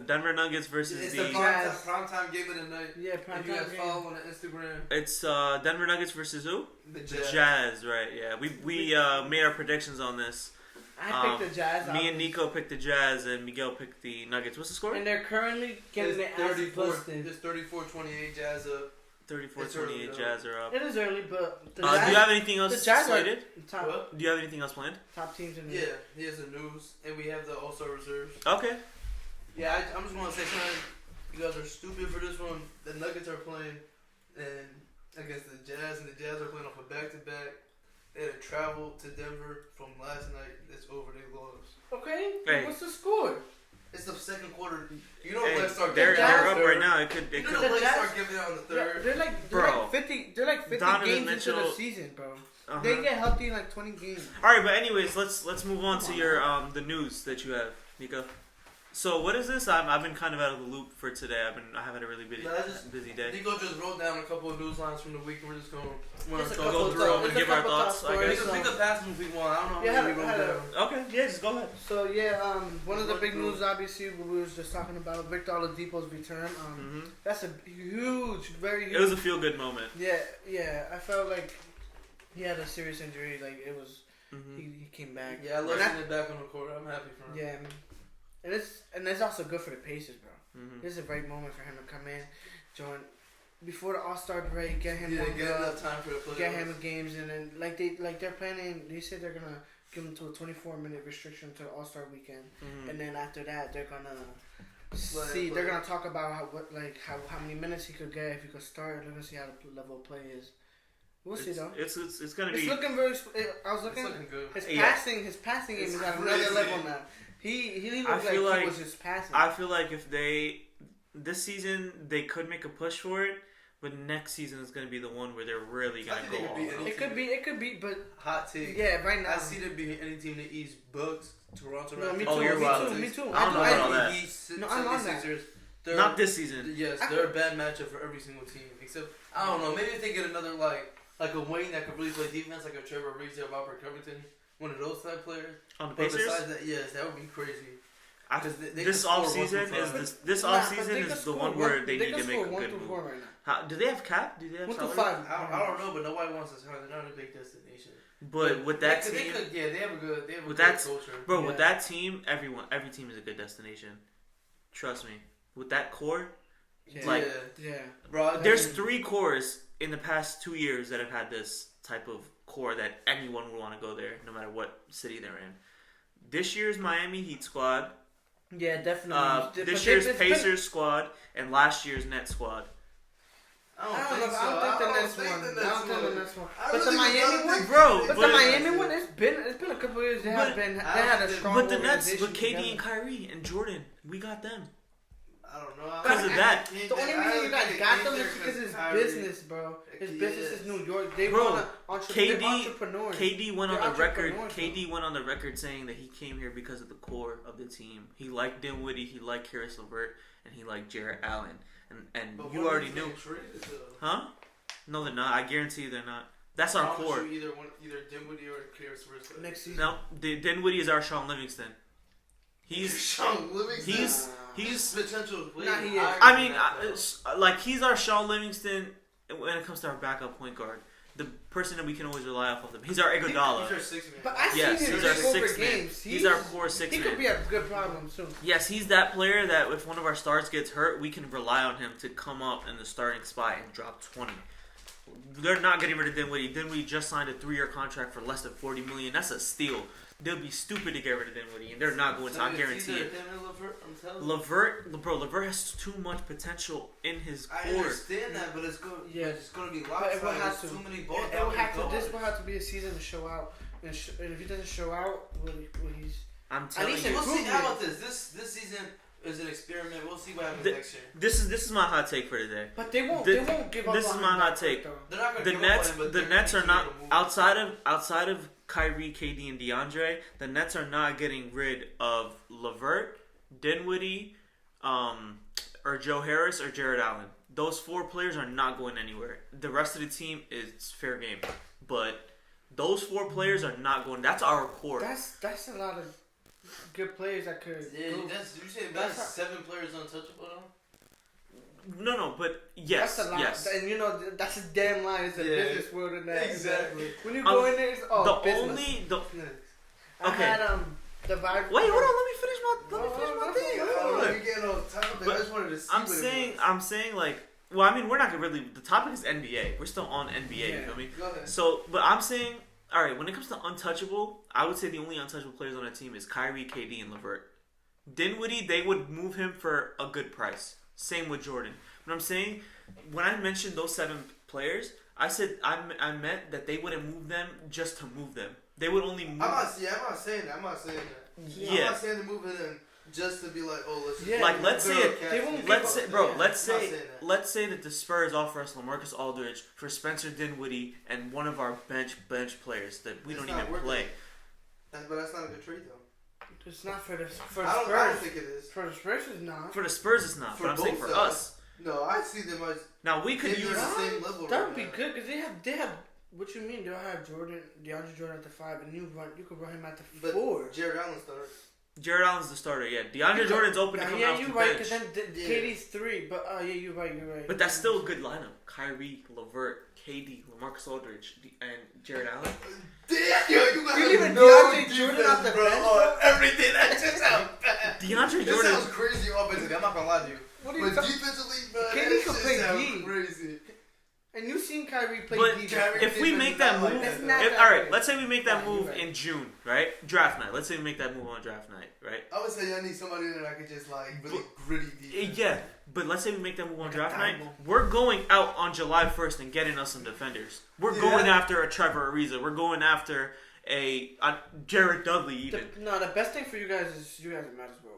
Denver Nuggets versus It's the. the Jazz. prime time game of the night. Yeah, prime If you guys time follow game. on the Instagram, It's Denver Nuggets versus who? the The Jazz. Jazz, right? Yeah, we made our predictions on this. I picked the Jazz. Me and Nico picked the Jazz, and Miguel picked the Nuggets. What's the score? And they're currently getting their ass 34. busted. It's 34-28 Jazz up. 34-28 It's Jazz are up. It is early, but the Do Jazz, you have anything else the Jazz are slated? top, What? Do you have anything else planned? top teams in the Yeah, here's the news, and we have the All-Star reserves. Okay. Yeah, I'm just gonna say something. You guys are stupid for this one. The Nuggets are playing and against the Jazz, and the Jazz are playing off a back-to-back. They had to travel to Denver from last night. It's over. They lost. Okay, Hey. what's the score? It's the second quarter. You know Hey, when start they're giving out up on the right third? now. It could. You know The when they Jazz- start giving out on the third. They're like Bro. 50. They're like 50 Donovan games into Mitchell- the season, bro. Uh-huh. They get healthy in like 20 games. All right, but anyways, let's move on to your the news that you have, Nico. So what is this? I've been kind of out of the loop for today. I have had a really busy No, I just- busy day. Nico just wrote down a couple of news lines from the week, and we're just going Just a to couple go of through thoughts- and just a give our couple thoughts, top I stories, guess. We could pass them if we want. I don't know Yeah, how many we had wrote a- down. Okay, yeah, just go ahead. So yeah, one of the Run big through. news, obviously, we was just talking about Victor Oladipo's return. That's a huge, very huge. It was a feel good moment. Yeah. I felt like he had a serious injury. Like it was, Mhm. he came back. Yeah, I love And seeing it back on the court. I'm happy for him. Yeah, and it's also good for the Pacers, bro. Mhm. This is a great moment for him to come in, join before the All-Star break, get him Yeah, warmed get up, enough time for the playoffs. get him games, and then they're planning. They said they're gonna give him to a 24-minute restriction to the All-Star weekend, Mhm. and then after that they're gonna Play. They're gonna talk about how many minutes he could get if he could start. They're gonna see how the level of play is. We'll see though. It's gonna It's be. looking very. I was It's looking. looking good. His Yeah. passing game It's is at crazy. another level now. He looked I like feel he like- was just passing. I feel like if this season they could make a push for it, but next season is gonna be the one where they're really gonna I think go they could all beat out. any- It could be, but Hot take. yeah, right now. I see them beating any team in the East. Bucks, Toronto No, Raptors. me Oh, too. you're me wild. too. Me too. I don't know about all that. Heat, No, I'm on that. 76ers. Not this season. Yes, I they're a bad matchup for every single team. Except I don't know. Maybe if they get another like a Wayne that could really play defense, like a Trevor Ariza or Robert Covington, one of those type players. On the But Pacers, besides that, yes, that would be crazy. I, 'Cause they this could score off 1 season through is 5. this Nah, off but season they is could the score one where they need can to make score a 1 good through move. 4 right now. How, do they have cap? Do they have 1 through salary? 5. I don't know, but nobody wants us. They're not a big destination. But with that they team, could, they have a good, with good that- culture. bro, with Yeah. that team, every team is a good destination. Trust me. With that core, Yeah. like Yeah. bro, there's 3 cores in the past 2 years that have had this type of core that anyone would want to go there, no matter what city they're in. This year's Miami Heat squad, Yeah, definitely. this But year's it's been- Pacers squad, and last year's Nets squad. I don't I think don't so. think the Nets think one. the I don't think the one. Nets one. I But really the think Miami it's one, not Bro, big. but the but- Miami one, it's been a couple years. They have been a strong. But the Nets, organization but KD together. and Kyrie and Jordan, we got them. I don't know. Because of that. The only reason you guys got them is because it's business, bro. His business is New York. They Bro, want to KD entrepreneurs. KD went They're on the record. entrepreneurs, KD went on the record saying that he came here because of the core of the team. He liked Dinwiddie, he liked Karis LeVert, and he liked Jarrett Allen. And you already knew, huh? No, they're not. I guarantee you they're not. That's our core. Either Dinwiddie or Caris Versa. Next season. No, Dinwiddie is our Sean Livingston. Sean Livingston. He's potential. Nah, he is. I mean, like he's our Sean Livingston when it comes to our backup point guard. The person that we can always rely off of them. He's our Iguodala. He's our six man. But I Yes, seen him he's our take over sixth man. games. He's our core six He man. could be a good problem soon. Yes, he's that player that if one of our stars gets hurt, we can rely on him to come up in the starting spot and drop 20. They're not getting rid of Dinwiddie. Dinwiddie just signed a 3-year contract for less than $40 million. That's a steal. They'll be stupid to get rid of Dinwiddie, and they're not going to. I guarantee it. Levert has too much potential in his core. I understand that, but it's going to be But it will lopsided. have There's to. too many balls. This will have to be a season to show out. And if he doesn't show out, he's. I'm At telling least you. We'll see. How improvement. about this season is an experiment. We'll see what happens The- next year. This is my hot take for today. But they won't. This- They won't give up. this is on my him hot that quick, take. though. They're not going The to Nets, the Nets are not outside of Kyrie, KD, and DeAndre. The Nets are not getting rid of Levert, Dinwiddie, or Joe Harris or Jared Allen. Those 4 players are not going anywhere. The rest of the team is fair game, but those 4 players are not going. That's our core. That's a lot of good players that could. Yeah, go. you say that's 7 players untouchable though? No, but yes, That's a lot. yes. And that's a damn line. It's a business world in that. Exactly. When you go in there, it's business. I Okay. had the vibe. Wait, hold on. Let me finish my thing. You're getting off topic. But I just wanted to see. I'm saying like, well, I mean, we're not really. The topic is NBA. We're still on NBA. You feel me? Go ahead. So, but I'm saying, all right. When it comes to untouchable, I would say the only untouchable players on that team is Kyrie, KD, and Levert. Dinwiddie, they would move him for a good price. Same with Jordan. But I'm saying, when I mentioned those 7 players, I said I meant that they wouldn't move them just to move them. They would only move. I'm not saying that. I'm not saying to move them just to be like, oh, let's. Yeah, like let's say Let's let's say that the Spurs offer us LaMarcus Aldridge for Spencer Dinwiddie and one of our bench players that we don't even play. But that's not a good trade though. It's not for the Spurs. I don't think it is. For the Spurs, it's not. For the Spurs, it's not. For But I'm saying both for sides. us. No, I see them as Now we could use use. the same level. That right would be now. good because they have. What you mean? They'll have DeAndre Jordan at the 5, and you could run him at the 4. Jared Allen starts. Jared Allen's the starter. Yeah, DeAndre Jordan's open to come yeah, off you're the right. bench. Because then KD's 3, but yeah, you're right. But that's still a good lineup. Kyrie, Levert, KD, LaMarcus Aldridge, and Jared Allen. Damn, you got leaving no DeAndre Jordan off the bro, bench, on everything. That just sounds bad. DeAndre This Jordan. sounds crazy offensively. I'm not gonna lie to you. What are But you talking? defensively, bro, KD that can shit play sounds D. crazy. And you've seen Kyrie play But D. Kyrie- if we make that move, It's not all that right, big. let's say we make that Yeah, you're move right. in June, right? Draft night. Let's say we make that move on draft night, right? I would say I need somebody that I could just like really gritty defense. Yeah, but let's say we make that move on Like a draft night. dynamo. We're going out on July 1st and getting us some defenders. We're Yeah. going after a Trevor Ariza. We're going after a Jared Dudley even. The best thing for you guys is you guys might as well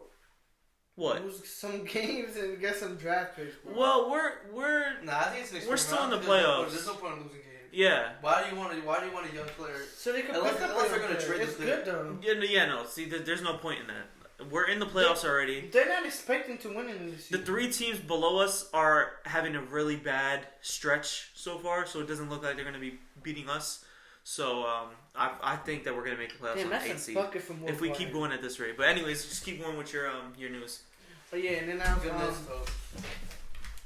What? lose some games and get some draft picks. Bro. Well, we're Nah, I think it's an experiment. We're still in the I think there's no playoffs. point- There's no point in losing games. yeah. Why do you want a young player? So they can Unless- pick up unless on they're gonna it. trade It's the good though. Yeah, no. See, there's no point in that. We're in the playoffs already. They're not expecting to win in this The season. 3 teams below us are having a really bad stretch so far, so it doesn't look like they're going to be beating us. So I think that we're going to make the playoffs Damn, on that's 8 a seed bucket for more. if we keep going at this rate. But anyways, just keep going with your news. But yeah, and then I was Goodness,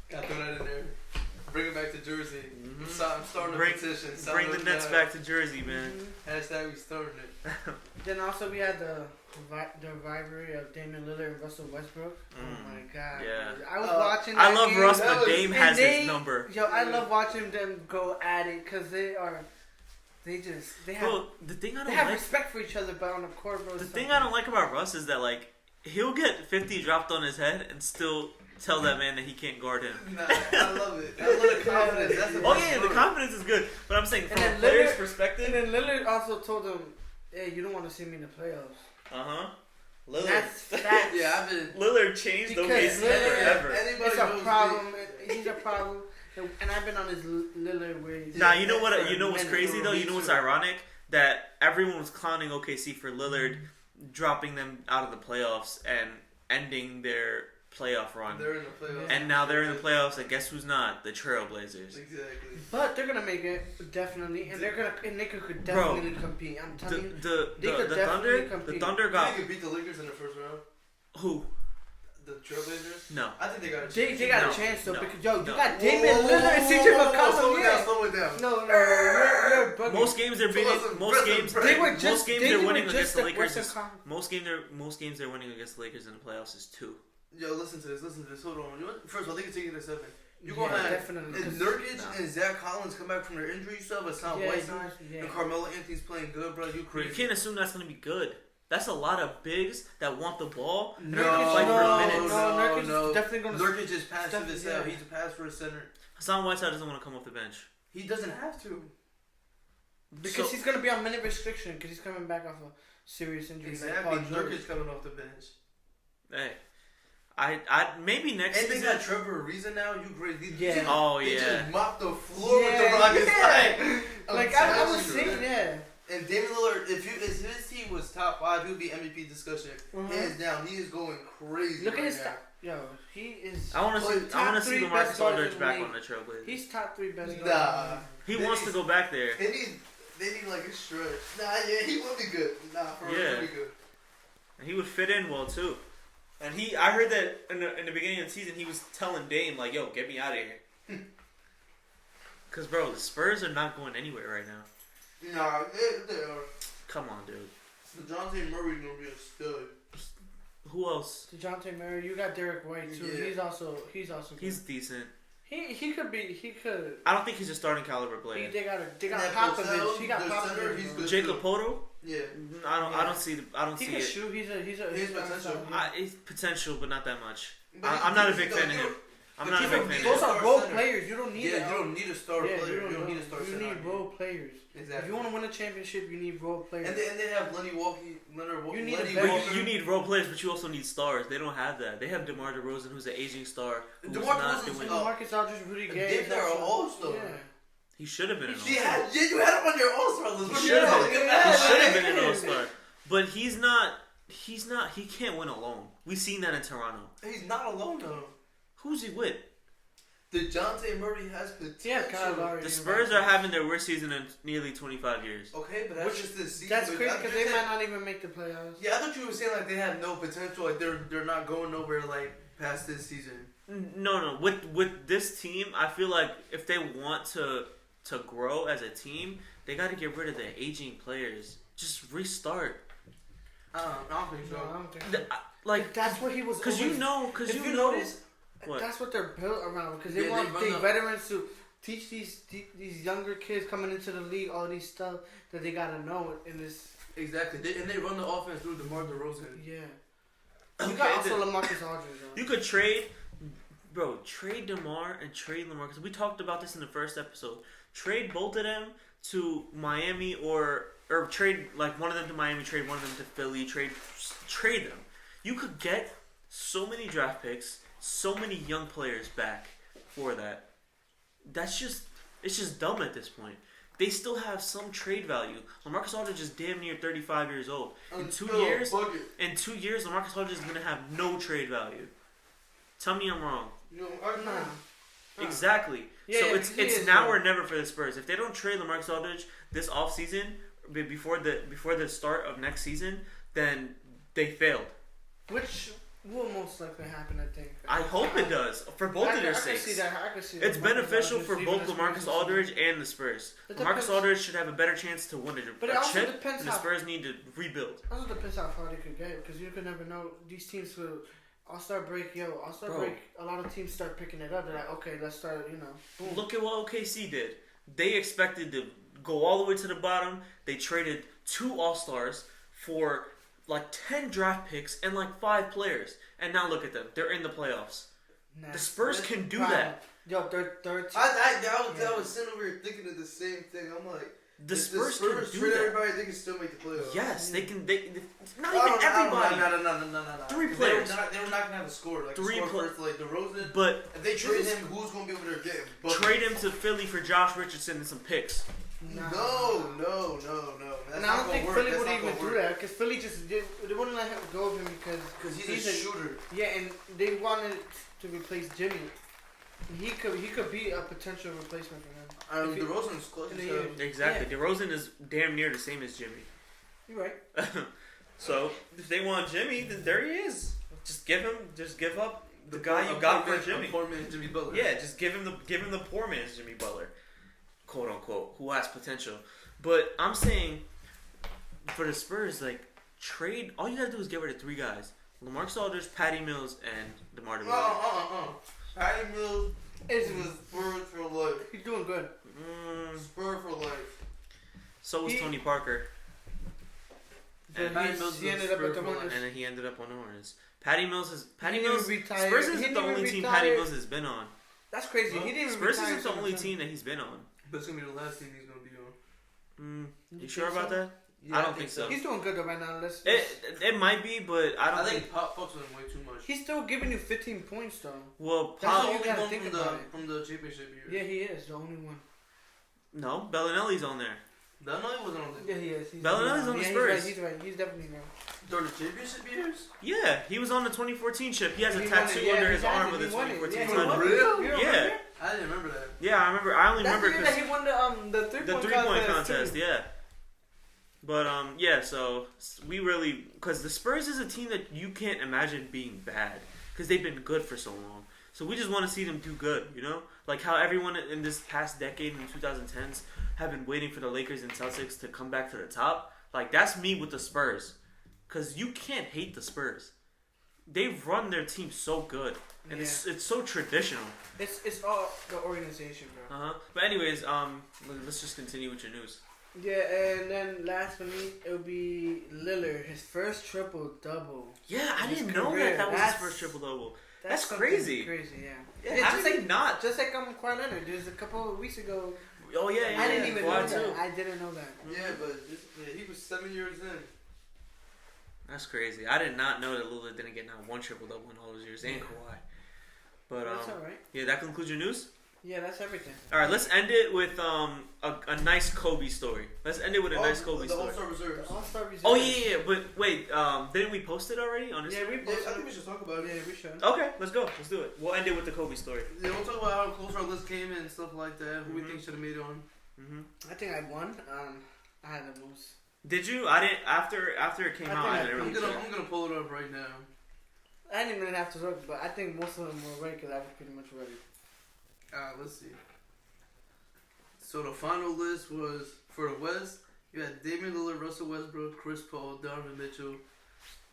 gotta throw that in there. Bring it back to Jersey. I'm starting a petition. Bring the Nets back to Jersey, man. Hashtag we starting it. Then also we had the rivalry of Damian Lillard and Russell Westbrook. Oh my god! Yeah. I was watching. I That love game. Russ, That but was- Dame And has they- his number. Yo, I love watching them go at it because they have Bro, the thing I they don't have like, respect for each other, but on the court, bro. the thing I don't like about Russ is that like he'll get 50 dropped on his head and still tell that man that he can't guard him. Nah, I love it. I love the confidence. That's the Oh best yeah, the part. confidence is good, but I'm saying from a then player's Lillard- perspective. And then Lillard also told him, "Hey, you don't want to see me in the playoffs." Lillard. That's facts. Yeah, I've been. Lillard changed the Because OKC Lillard- ever. Anybody It's a knows problem. He's a problem. And I've been on his Lillard way. Nah, you know what? for You know what's a crazy minute. though. You know what's ironic? That everyone was clowning OKC for Lillard dropping them out of the playoffs and ending their playoff run. They're in the playoffs. And now they're in the playoffs, and guess who's not? The Trailblazers. Exactly. But they're gonna make it definitely, and they could definitely compete. I'm telling you, The Thunder got They could beat the Lakers in the first round. who? The Trailblazers. No. I think they got a chance. they got No, a chance though no, because yo, you no. got Damian Lillard and CJ McCollum. Slow it Yeah. down. Slow it down. No, you're bugging. Most games they're beating. Most games They were just most games they they're were winning just against the Lakers. Western Is, Conference. most games they're winning against the Lakers in the playoffs is 2. Yo, listen to this. Hold on. You know what? First of all, they can take it to 7. You Yeah, gonna have definitely, and 'cause- Nurkic and Zach Collins come back from their injury stuff, but Sam Whiteside yeah. and Carmelo Anthony's playing good, bro. You You crazy? can't assume that's going to be good. That's a lot of bigs that want the ball. No, They're gonna fight for minutes. Nurkic no. is definitely gonna. Nurkic is passive as hell. yeah. He's a pass for a center. Hassan Whiteside doesn't want to come off the bench. He doesn't have to. Because So- he's gonna be on minute restriction because he's coming back off a serious injury. Exactly. Like Paul George. Nurkic coming off the bench. Hey, I maybe next And they season. got Trevor Ariza now. You crazy? Yeah. Oh They yeah. just mopped the floor with Yeah, the Rockets. yeah. I'm Like I telling was you, saying, yeah. And Damian Lillard, if his team was top 5, he would be MVP discussion. Mhm. Hands down, he is going crazy. Look at right his now. Yo, he is. I want to see. top I want to see three LaMarcus best guards Aldridge in the back league. on the Trailblazers. He's top 3 best. Nah. guards. He They wants need- to go back there. They need like a stretch. Nah, yeah, he will be good. Nah, for real, Yeah. he'll be good. And he would fit in well too. And I heard that in the beginning of the season, he was telling Dame like, "Yo, get me out of here." Cause bro, the Spurs are not going anywhere right now. Nah, they are. Come on, dude. DeJounte Murray's gonna be a stud. Who else? DeJounte Murray, you got Derek White too. Yeah. He's also. Good. He's decent. He could be. He could. I don't think he's a starting caliber player. They got And that Popovich. Purcell, He got the center, Popovich. he's bro. good. Jacob Poto? Yeah. I don't see He can it. shoot. He's He's potential. It's potential, but not that much. But I'm not a he- big fan of him. I'm but not a you big don't fan need of Those him. are Star role center. players. You don't need. Yeah, you don't need a star Yeah, player. you You don't need a star You center. need role players. Exactly. If you want to win a championship, you need role players. And they have Leonard Walker. You need Lenny a better- Walker. You need role players, but you also need stars. They don't have that. They have DeMar DeRozan, who's an aging star. Who's DeMar not DeRozan's doing. Oh. Marcus Aldridge, Rudy Gay. They- they're also- all-star. Yeah. He should have been an Yeah, all-star. you had him on your All-Star list. He What should the hell? have. Look He at that. should have been an all-star. But he's not. He's not. He can't win alone. We've seen that in Toronto. He's not alone though. Who's he with? DeJounte Murray has potential. Yeah, Kyle Lowry. The Spurs are having their worst season in nearly 25 years. Okay, but that's Which- just this season. That's But crazy I'm because just they saying- might not even make the playoffs. Yeah, I thought you were saying like they had no potential. Like they're not going nowhere like past this season. No. With this team, I feel like if they want to grow as a team, they got to get rid of the aging players. Just restart. I don't think No, I so. don't think so. Like That's what he was. because you always- know, because if you you know. notice, What? that's what they're built around because Yeah, they they want run the up- veterans to teach these younger kids coming into the league all these stuff that they gotta know in this. Exactly, they run the offense through DeMar DeRozan. Yeah. Okay, You got also then- LaMarcus Aldridge. Though. You could trade, bro. Trade DeMar and trade LaMarcus. We talked about this in the first episode. Trade both of them to Miami or trade like one of them to Miami. Trade one of them to Philly. Trade them. You could get so many draft picks, so many young players back for that. It's just dumb at this point. They still have some trade value. LaMarcus Aldridge is damn near 35 years old. In 2 years, LaMarcus Aldridge is gonna have no trade value. Tell me I'm wrong. You know, I Nah. Exactly. Yeah, so yeah, it's he is, now though. or never for the Spurs. If they don't trade LaMarcus Aldridge this offseason, before the start of next season, then they failed. Which will most likely happen, I think. I hope it does for both of their I can sakes. see that. I can see It's LaMarcus beneficial Aldridge for leaving both the LaMarcus Spurs. Aldridge and the Spurs. It LaMarcus depends- Aldridge should have a better chance to win But a it also chip, depends and the how- Spurs need to rebuild. Also depends how far they could get because you could never know. These teams will All-Star break, All-Star Bro. break. A lot of teams start picking it up. They're like, okay, let's start. Boom. Look at what OKC did. They expected to go all the way to the bottom. They traded 2 All-Stars for like 10 draft picks and like 5 players. And now look at them. They're in the playoffs. Nah. The Spurs can do that. Yo, they're third. I was sitting over here thinking of the same thing. I'm like, The if Spurs the can Spurs do trade that. everybody, they can still make the playoffs. Yes, they can. Not I even don't- everybody. No. 3 players. They were not gonna have a score. Like 3 a score first, like DeRozan. But If they trade him, who's gonna be able to get him? But trade him to Philly for Josh Richardson and some picks. Nah. No. That's And I don't think Philly would even do that because Philly they wouldn't let him go of him because he's a shooter. Yeah, and they wanted to replace Jimmy. He could be a potential replacement for him. DeRozan's close to him. Exactly. Yeah. DeRozan is damn near the same as Jimmy. You're right. So if they want Jimmy, then there he is. Just give up the guy you got for Jimmy. Poor man's Jimmy Butler. Yeah, just give him the poor man's Jimmy Butler, quote unquote, who has potential. But I'm saying for the Spurs, like trade. All you gotta do is get rid of 3 guys: LaMarcus Aldridge, Patty Mills, and DeMar DeRozan. Patty Mills is Spurs for life. He's doing good. Spurs for life. So was Tony Parker. And Patty Mills he ended up at the Hornets. And then he ended up on the Hornets. Patty Mills. Retired. Spurs isn't the only team Patty Mills has been on. That's crazy. He didn't Spurs isn't the only team that he's been on. But it's gonna be the last team he's gonna be on. You sure about that? Yeah, I don't think so. He's doing good though right now. It might be, but I think Pop fucks with him way too much. He's still giving you 15 points though. Well, That's Pop. all you gotta think about from the championship year. Yeah, he is the only one. No, Bellinelli's on there. Bellinelli wasn't on the. Yeah, he is. Bellinelli's on the Spurs. He's right. He's definitely right. During the championship years? Yeah, he was on the 2014 chip. He has a tattoo under his arm with the 2014 team. Really? Yeah. I didn't remember that. Yeah, I remember. I only remember because he won the 3-point contest. Yeah. But yeah. So we really, because the Spurs is a team that you can't imagine being bad because they've been good for so long. So we just want to see them do good, you know, like how everyone in this past decade in the 2010s have been waiting for the Lakers and Celtics to come back to the top. Like that's me with the Spurs, because you can't hate the Spurs. They've run their team so good, and it's so traditional. It's all the organization, bro. But anyways, let's just continue with your news. Yeah, and then last for me, it'll be Lillard, his first triple double. Yeah, I didn't know that was his first triple double. That's crazy. Crazy, yeah. Yeah, how did he not? Just like Kawhi Leonard. There's a couple of weeks ago. Oh yeah. I didn't even know that. I didn't know that. Yeah, but he was 7 years in. That's crazy. I did not know that Lillard didn't get not one triple double in all those years, and Kawhi. But that's all right. Yeah, that concludes your news. Yeah, that's everything. All right, let's end it with a nice Kobe story. Let's end it with a nice Kobe story. All-Star Reserves. All-Star Reserves. Oh yeah. But wait, didn't we post it already on Instagram? Yeah, we posted. I think we should talk about it. Yeah, we should. Okay, let's go. Let's do it. We'll end it with the Kobe story. Yeah, we'll talk about how close our list came in and stuff like that. Who we think should have made it on. I think I won. I had the most. Did you? I didn't. After it came out, I didn't really check. I'm gonna pull it up right now. I didn't even have to look, but I think most of them were ready because I was pretty much ready. Let's see. So the final list was for the West. You had Damian Lillard, Russell Westbrook, Chris Paul, Donovan Mitchell,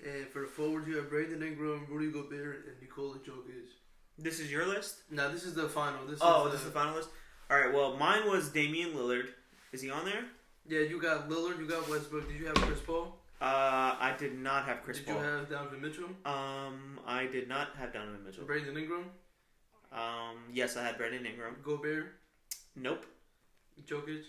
and for the forwards you have Brandon Ingram, Rudy Gobert, and Nikola Jokic. This is your list? No, this is the final. This is the final list. All right. Well, mine was Damian Lillard. Is he on there? Yeah, you got Lillard. You got Westbrook. Did you have Chris Paul? I did not have Chris Paul. Did you have Donovan Mitchell? I did not have Donovan Mitchell. Brandon Ingram? Yes, I had Brandon Ingram. Gobert? Nope. Jokic?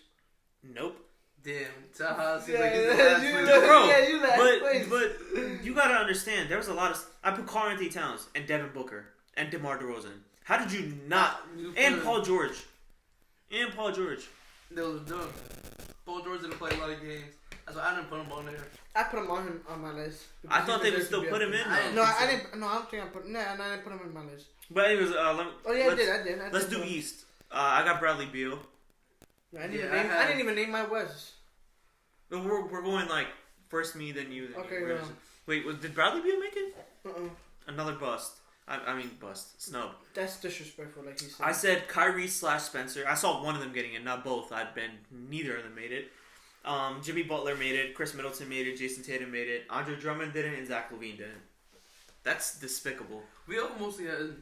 Nope. Damn, Taha seems Yeah, like he's the last you- place. Bro, Yeah, you last place. but you gotta understand, there was a lot of. I put Karl Anthony Towns and Devin Booker and DeMar DeRozan. How did you not? And Paul George. That was dumb. Paul George didn't play a lot of games. That's why I didn't put him on there. I put him on my list. I thought they would still put him in. No, I didn't. No, I don't think I put. No, I didn't put him in my list. But anyways, I did. Let's do East. I got Bradley Beal. I didn't even name my West. We're going like first me, then you, then Okay, you. yeah. Wait, did Bradley Beal make it? Uh-uh. Another bust. I mean bust. Snub. That's disrespectful, like he said. I said Kyrie / Spencer. I saw one of them getting it, not both. Neither of them made it. Jimmy Butler made it. Chris Middleton made it. Jason Tatum made it. Andre Drummond didn't, and Zach LaVine didn't. That's despicable. We all mostly had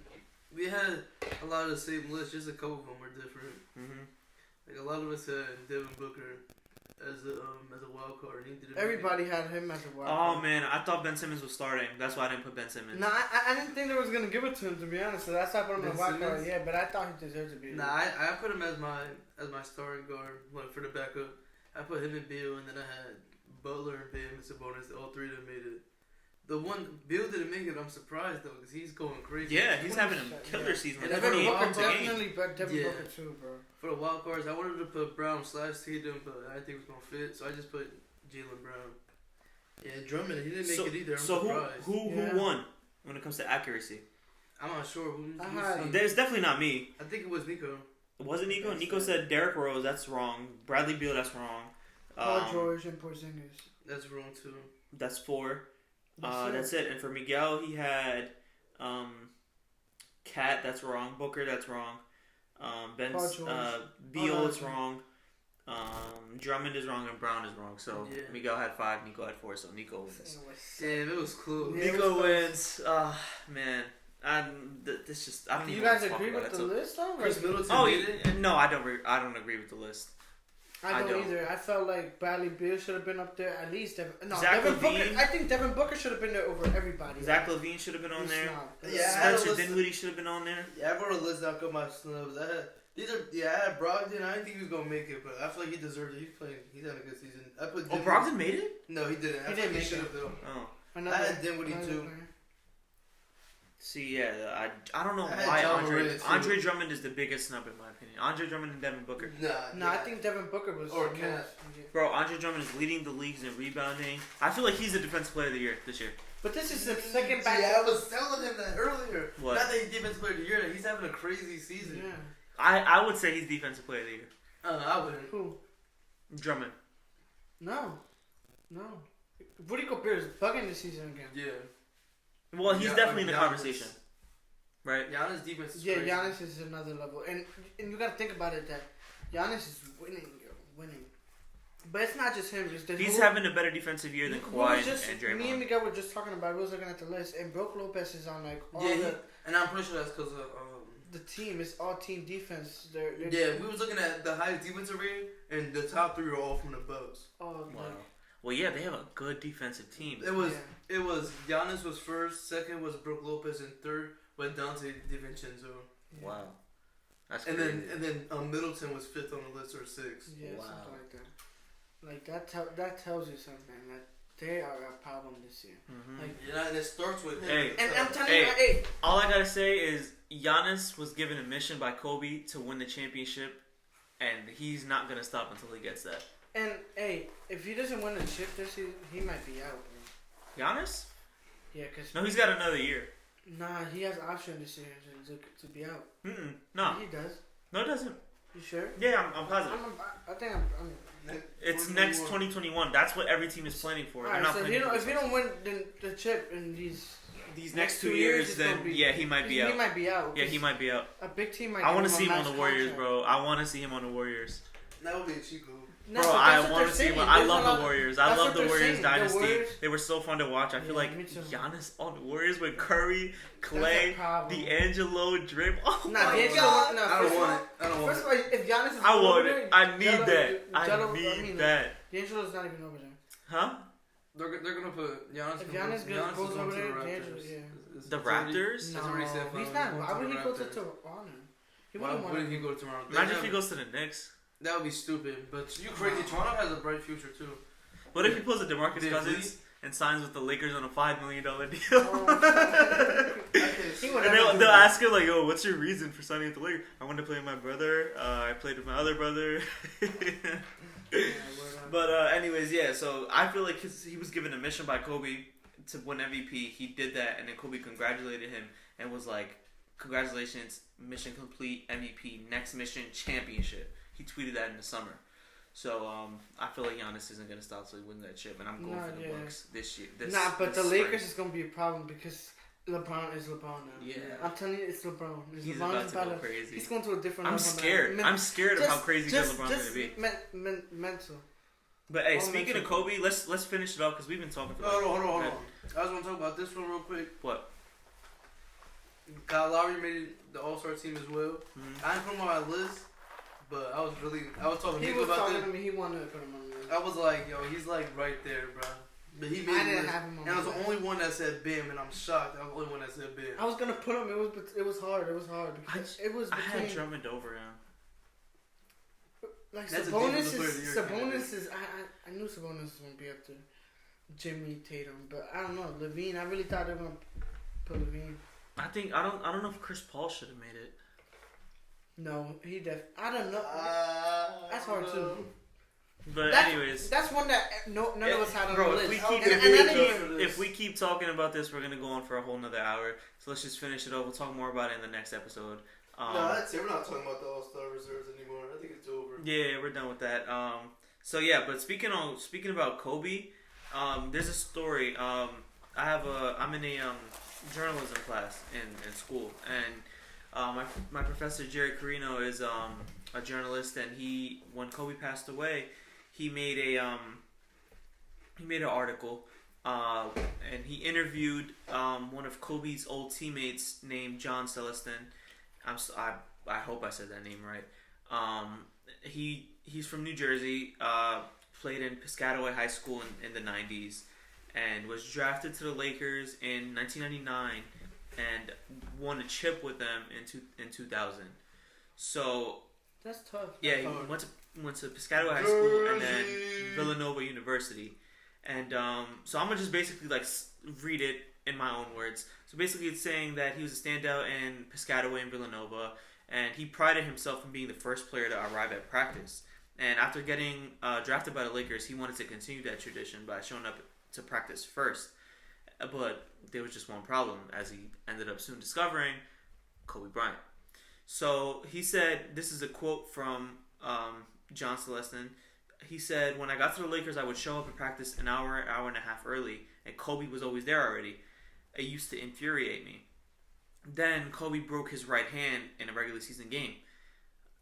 a lot of the same list. Just a couple of them were different. Mm-hmm. Like a lot of us had Devin Booker as a wild card. Everybody had him as a wild Oh card. man, I thought Ben Simmons was starting. That's why I didn't put Ben Simmons. No, I didn't think they was gonna give it to him, to be honest. So that's why I put him in Ben a wild card. Simmons? Yeah, but I thought he deserved to be. Nah, I put him as my starting guard for the backup. I put him and Beal, and then I had Butler and Bam and Sabonis. All three of them made it. The one Bill didn't make it. I'm surprised though because he's going crazy. Yeah, he's having a killer season. And Like Devin 28 Booker points a game. Definitely Devin Yeah. Booker too, bro. For the wild cards, I wanted to put Brown / Tatum, but I didn't think it was gonna fit, so I just put Jaylen Brown. Yeah, Drummond, he didn't make it either. I'm surprised. Who won when it comes to accuracy? I'm not sure. There's definitely not me. I think it was Nico. Was it Nico? Nico said Derrick Rose. That's wrong. Bradley Beal. That's wrong. Paul George and Porzingis. That's wrong too. That's 4. That's it. And for Miguel, he had Cat. That's wrong. Booker. That's wrong. Beal is wrong. Drummond is wrong and Brown is wrong. So Miguel had 5. Nico had 4. So Nico wins. Damn, it was close. Nico wins. Man. I don't Do you even guys wanna talk agree about with it. the list though? Chris Middleton. No, I don't agree with the list. I don't either. I felt like Bradley Beal should have been up there at least. Zach Devin Booker. LaVine. I think Devin Booker should have been there over everybody. Zach LaVine should have been on He's there. not. Spencer Dinwiddie should have been on there. Yeah, I wrote a list out of my snubs. I had Brogdon. I didn't think he was gonna make it, but I feel like he deserved it. He's having a good season. I put Brogdon made it? No, he didn't. I think he should have though. Oh. I had Dinwiddie too. See, yeah, I don't know I had why John Morant, too. Andre Drummond is the biggest snub in my opinion. Andre Drummond and Devin Booker. No, I think Devin Booker was. Or Cat. Bro, Andre Drummond is leading the leagues in rebounding. I feel like he's the defensive player of the year this year. But this is the second back. Yeah, I was telling him that earlier. What? Not that he's defensive player of the year. He's having a crazy season. Yeah. I would say he's defensive player of the year. I wouldn't. Who? Drummond. No. Rudy Gobert is bugging this season again. Yeah. Well, he's definitely in the Giannis. conversation. Right? Giannis' defense is Yeah, crazy. Giannis is another level, and you gotta think about it that Giannis is winning. But it's not just him. He's having a better defensive year than Kawhi and Draymond. Me and Miguel were just talking about. We was looking at the list, and Brook Lopez is on like all and I'm pretty sure that's because of the team. It's all team defense. we was looking at the highest defensive rating, and the top 3 are all from the Bucks. Oh, wow. Well, yeah, they have a good defensive team. It was Giannis was first, second was Brook Lopez, and third was Dante DiVincenzo. Yeah. Wow, that's and crazy. then Middleton was 5th on the list or 6th. Yeah, Wow. something like that. Like that tells you something that they are a problem this year. Mm-hmm. Like, And it starts with him. Hey. and I'm telling you, all I gotta say is Giannis was given a mission by Kobe to win the championship, and he's not gonna stop until he gets that. And if he doesn't win the chip this season, he might be out, bro. Giannis? Yeah, cause No, he's got another year. nah, he has an option this year to be out. No, He does. no, it doesn't. You sure? Yeah, I'm positive. I think I'm It's next 2021. That's what every team is planning for. They're Alright, not so planning for if you don't win the chip in these next 2 years, then he might be out. He might be out. Yeah, he might be out. A big team might. I want to give see him a on the max Warriors, contract. bro. I want to see him on the Warriors. That would be a cheat code. No, Bro, but I that's what want they're to see him. saying. I There's love a lot- the Warriors. I that's love what the they're Warriors saying. The dynasty. Warriors- They were so fun to watch. I feel Yeah, like me too. Giannis on the Warriors with Curry, That's Clay, a problem. D'Angelo, Drip. Oh Nah, my D'Angelo. God. No, I don't want it. I don't want First it. of all, if Giannis is I over want there, it. I need that. Jello- I need that. D'Angelo's not even over there. Huh? They're gonna put Giannis. If Giannis goes over there, D'Angelo, yeah. The Raptors? No, already said he's finals. not. He's Why going would to he the go to Raptors. Toronto? He Why wouldn't want wouldn't to. he go to Toronto? Imagine if he goes to the Knicks. That would be stupid. But you crazy. Toronto has a bright future too. What if he pulls a DeMarcus Did Cousins and signs with the Lakers on a $5 million deal? He would And never do they'll that. ask him like, "Oh, what's your reason for signing with the Lakers?" I want to play with my brother. I played with my other brother. But anyways, yeah. So I feel like he was given a mission by Kobe to win MVP. He did that, and then Kobe congratulated him and was like, "Congratulations, mission complete, MVP. Next mission, championship." He tweeted that in the summer. So I feel like Giannis isn't gonna stop till he wins that chip, and I'm going for the Bucks this year. But this the Lakers spring. is gonna be a problem because LeBron is LeBron now. Yeah. I'm telling you, it's LeBron. He's LeBron's about to go crazy. He's going to a different I'm level. scared. Now. I'm scared of how crazy good LeBron's gonna be. Mental. But hey, All speaking mental. of Kobe, let's finish it off because we've been talking for. Hold on. Okay. I just want to talk about this one real quick. What? Kyle Lowry made the All-Star team as well. Mhm. I didn't put him on my list, but I was talking to He Nico was about talking this. to me. He wanted to put him on the I was like, yo, he's like right there, bro. But he made I the didn't list. have him on And I was my the only one that said Bam, and I'm shocked. I was the only one that said Bam. I was gonna put him. It was hard. It was hard because it was I had between Drummond over him. like That's a Sabonis defensive player of the year Sabonis is. I knew Sabonis was gonna be up there. Jimmy Tatum, but I don't know Levine. I really thought they were gonna put Levine. I don't know if Chris Paul should have made it. No, I don't know. That's hard too. But anyways, that's one that none of us had on bro, the list. if we keep talking about this, we're gonna go on for a whole nother hour. So let's just finish it up. We'll talk more about it in the next episode. No, that's it. We're not talking about the All-Star reserves anymore. I think it's over. Yeah, we're done with that. So yeah, but speaking about Kobe, there's a story. I'm in a journalism class in school, and my professor Jerry Carino is a journalist, and when Kobe passed away, he made an article, and he interviewed one of Kobe's old teammates named John Celestin. I hope I said that name right. He's from New Jersey. Played in Piscataway High School in the 90s, and was drafted to the Lakers in 1999, and won a chip with them in 2000. So that's tough. Yeah, he went to Piscataway High School and then Villanova University, and so I'm gonna just basically read it in my own words. So basically, it's saying that he was a standout in Piscataway and Villanova, and he prided himself in being the first player to arrive at practice. And after getting drafted by the Lakers, he wanted to continue that tradition by showing up to practice first. But there was just one problem, as he ended up soon discovering: Kobe Bryant. So he said, this is a quote from John Celestin. He said, "When I got to the Lakers, I would show up at practice an hour and a half early, and Kobe was always there already. It used to infuriate me. Then Kobe broke his right hand in a regular season game.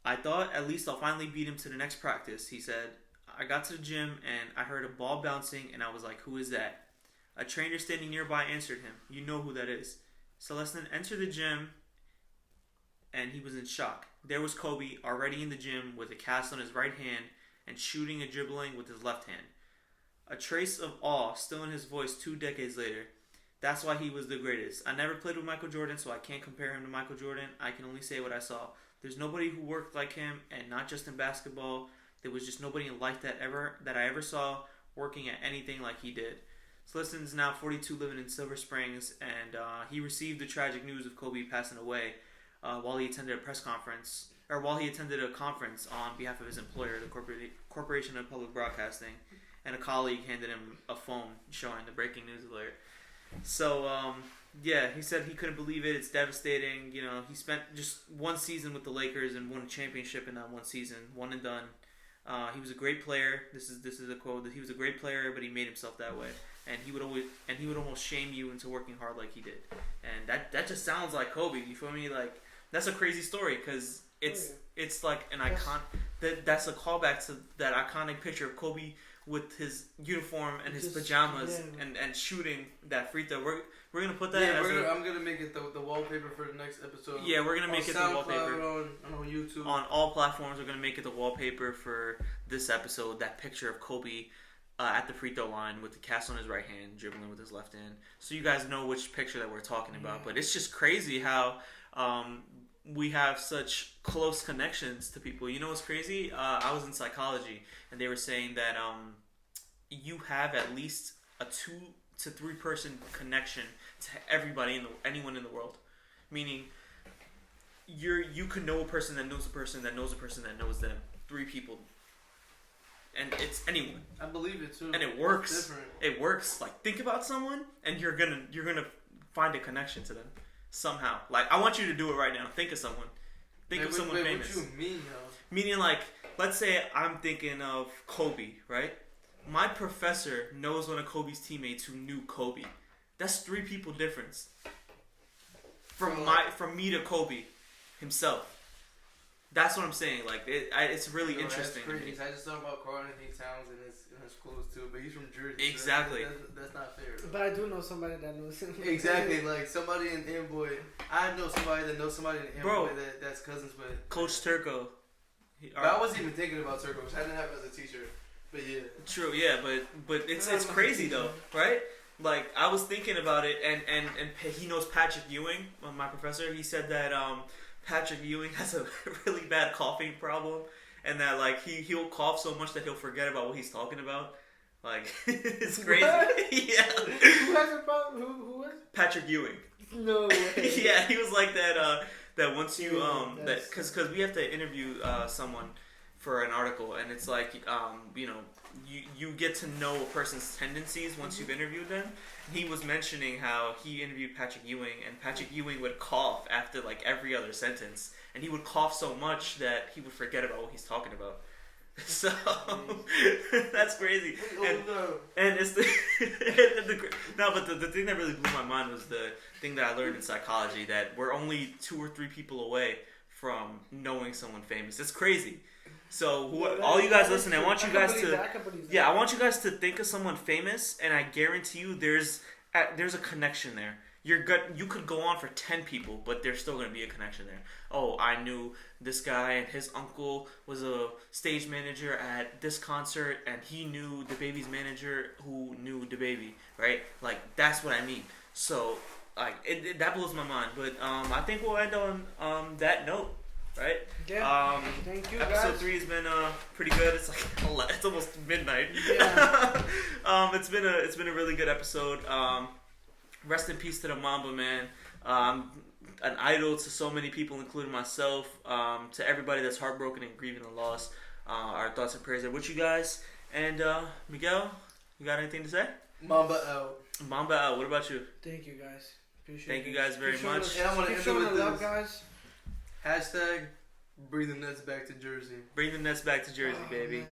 I thought, at least I'll finally beat him to the next practice," he said. "I got to the gym and I heard a ball bouncing and I was like, who is that? A trainer standing nearby answered him. You know who that is." Celestin entered the gym and he was in shock. There was Kobe already in the gym with a cast on his right hand and shooting and dribbling with his left hand. A trace of awe still in his voice 2 decades later. That's why he was the greatest. I never played with Michael Jordan, so I can't compare him to Michael Jordan. I can only say what I saw. There's nobody who worked like him, and not just in basketball. There was just nobody in life that I ever saw working at anything like he did. Celestin is now 42, living in Silver Springs, and he received the tragic news of Kobe passing away while he attended a conference on behalf of his employer, the Corporation of Public Broadcasting, and a colleague handed him a phone showing the breaking news alert. So, yeah, he said he couldn't believe it. It's devastating. You know, he spent just one season with the Lakers and won a championship in that one season, one and done. He was a great player. This is a quote, that he was a great player, but he made himself that way. And he would almost shame you into working hard like he did. And that just sounds like Kobe. You feel me? Like, that's a crazy story because it's like an icon. That's a callback to that iconic picture of Kobe with his uniform and his pajamas and shooting that free throw. We're gonna put that. I'm gonna make it the wallpaper for the next episode. Yeah, we're gonna make it the wallpaper on YouTube, on all platforms. We're gonna make it the wallpaper for this episode. That picture of Kobe at the free throw line with the cast on his right hand, dribbling with his left hand, so you guys know which picture that we're talking about. But it's just crazy how we have such close connections to people. You know what's crazy? I was in psychology, and they were saying that you have at least a 2 to 3 person connection to everybody anyone in the world. Meaning, you could know a person that knows a person that knows a person that knows them. 3 people, and it's anyone. I believe it too, and it works. It works. Like, think about someone, and you're gonna find a connection to them somehow. Like, I want you to do it right now. Think of someone. Think of someone famous. What you mean, though? Meaning, like, let's say I'm thinking of Kobe, right? My professor knows one of Kobe's teammates who knew Kobe. That's 3 people difference. From me to Kobe himself. That's what I'm saying. Like, it's really interesting. That's crazy. I just thought about Carl Anthony Towns and his clothes too, but he's from Jersey. Exactly. So that's not fair. But I do know somebody that knows him. Exactly. Like, somebody in Amboy. I know somebody that knows somebody in Amboy that's cousins with Coach Turco. But I wasn't even thinking about Turco, which I didn't have it as a t-shirt. But yeah. True, yeah, but it's crazy though, right? Like, I was thinking about it, and he knows Patrick Ewing, my professor. He said that Patrick Ewing has a really bad coughing problem, and that, like, he'll cough so much that he'll forget about what he's talking about. Like, it's crazy. What? Yeah. Who has a problem? Who was? Patrick Ewing. No way. Yeah, he was like that. That once you Yeah, that because we have to interview someone for an article, and it's like you know you get to know a person's tendencies once you've interviewed them. He was mentioning how he interviewed Patrick Ewing, and Patrick Ewing would cough after like every other sentence, and he would cough so much that he would forget about what he's talking about. So that's crazy. And it's the thing that really blew my mind was the thing that I learned in psychology, that we're only 2 or 3 people away from knowing someone famous. It's crazy. So all you guys listening, I want you guys to think of someone famous, and I guarantee you there's a connection there. You could go on for 10 people, but there's still going to be a connection there. Oh, I knew this guy, and his uncle was a stage manager at this concert, and he knew DaBaby's manager who knew DaBaby, right? Like, that's what I mean. So, like, that blows my mind. But I think we'll end on that note, right? Yeah. Thank you, guys. Episode 3 has been pretty good. It's like it's almost midnight. Yeah. It's been a really good episode. Rest in peace to the Mamba, man. An idol to so many people, including myself. To everybody that's heartbroken and grieving the loss, our thoughts and prayers are with you guys. And Miguel, you got anything to say? Mamba out. Mamba out. What about you? Thank you, guys. Appreciate Thank you guys very much. And I want to end with love, this. guys. Hashtag bring the Nets back to Jersey. Bring the Nets back to Jersey, baby. Man.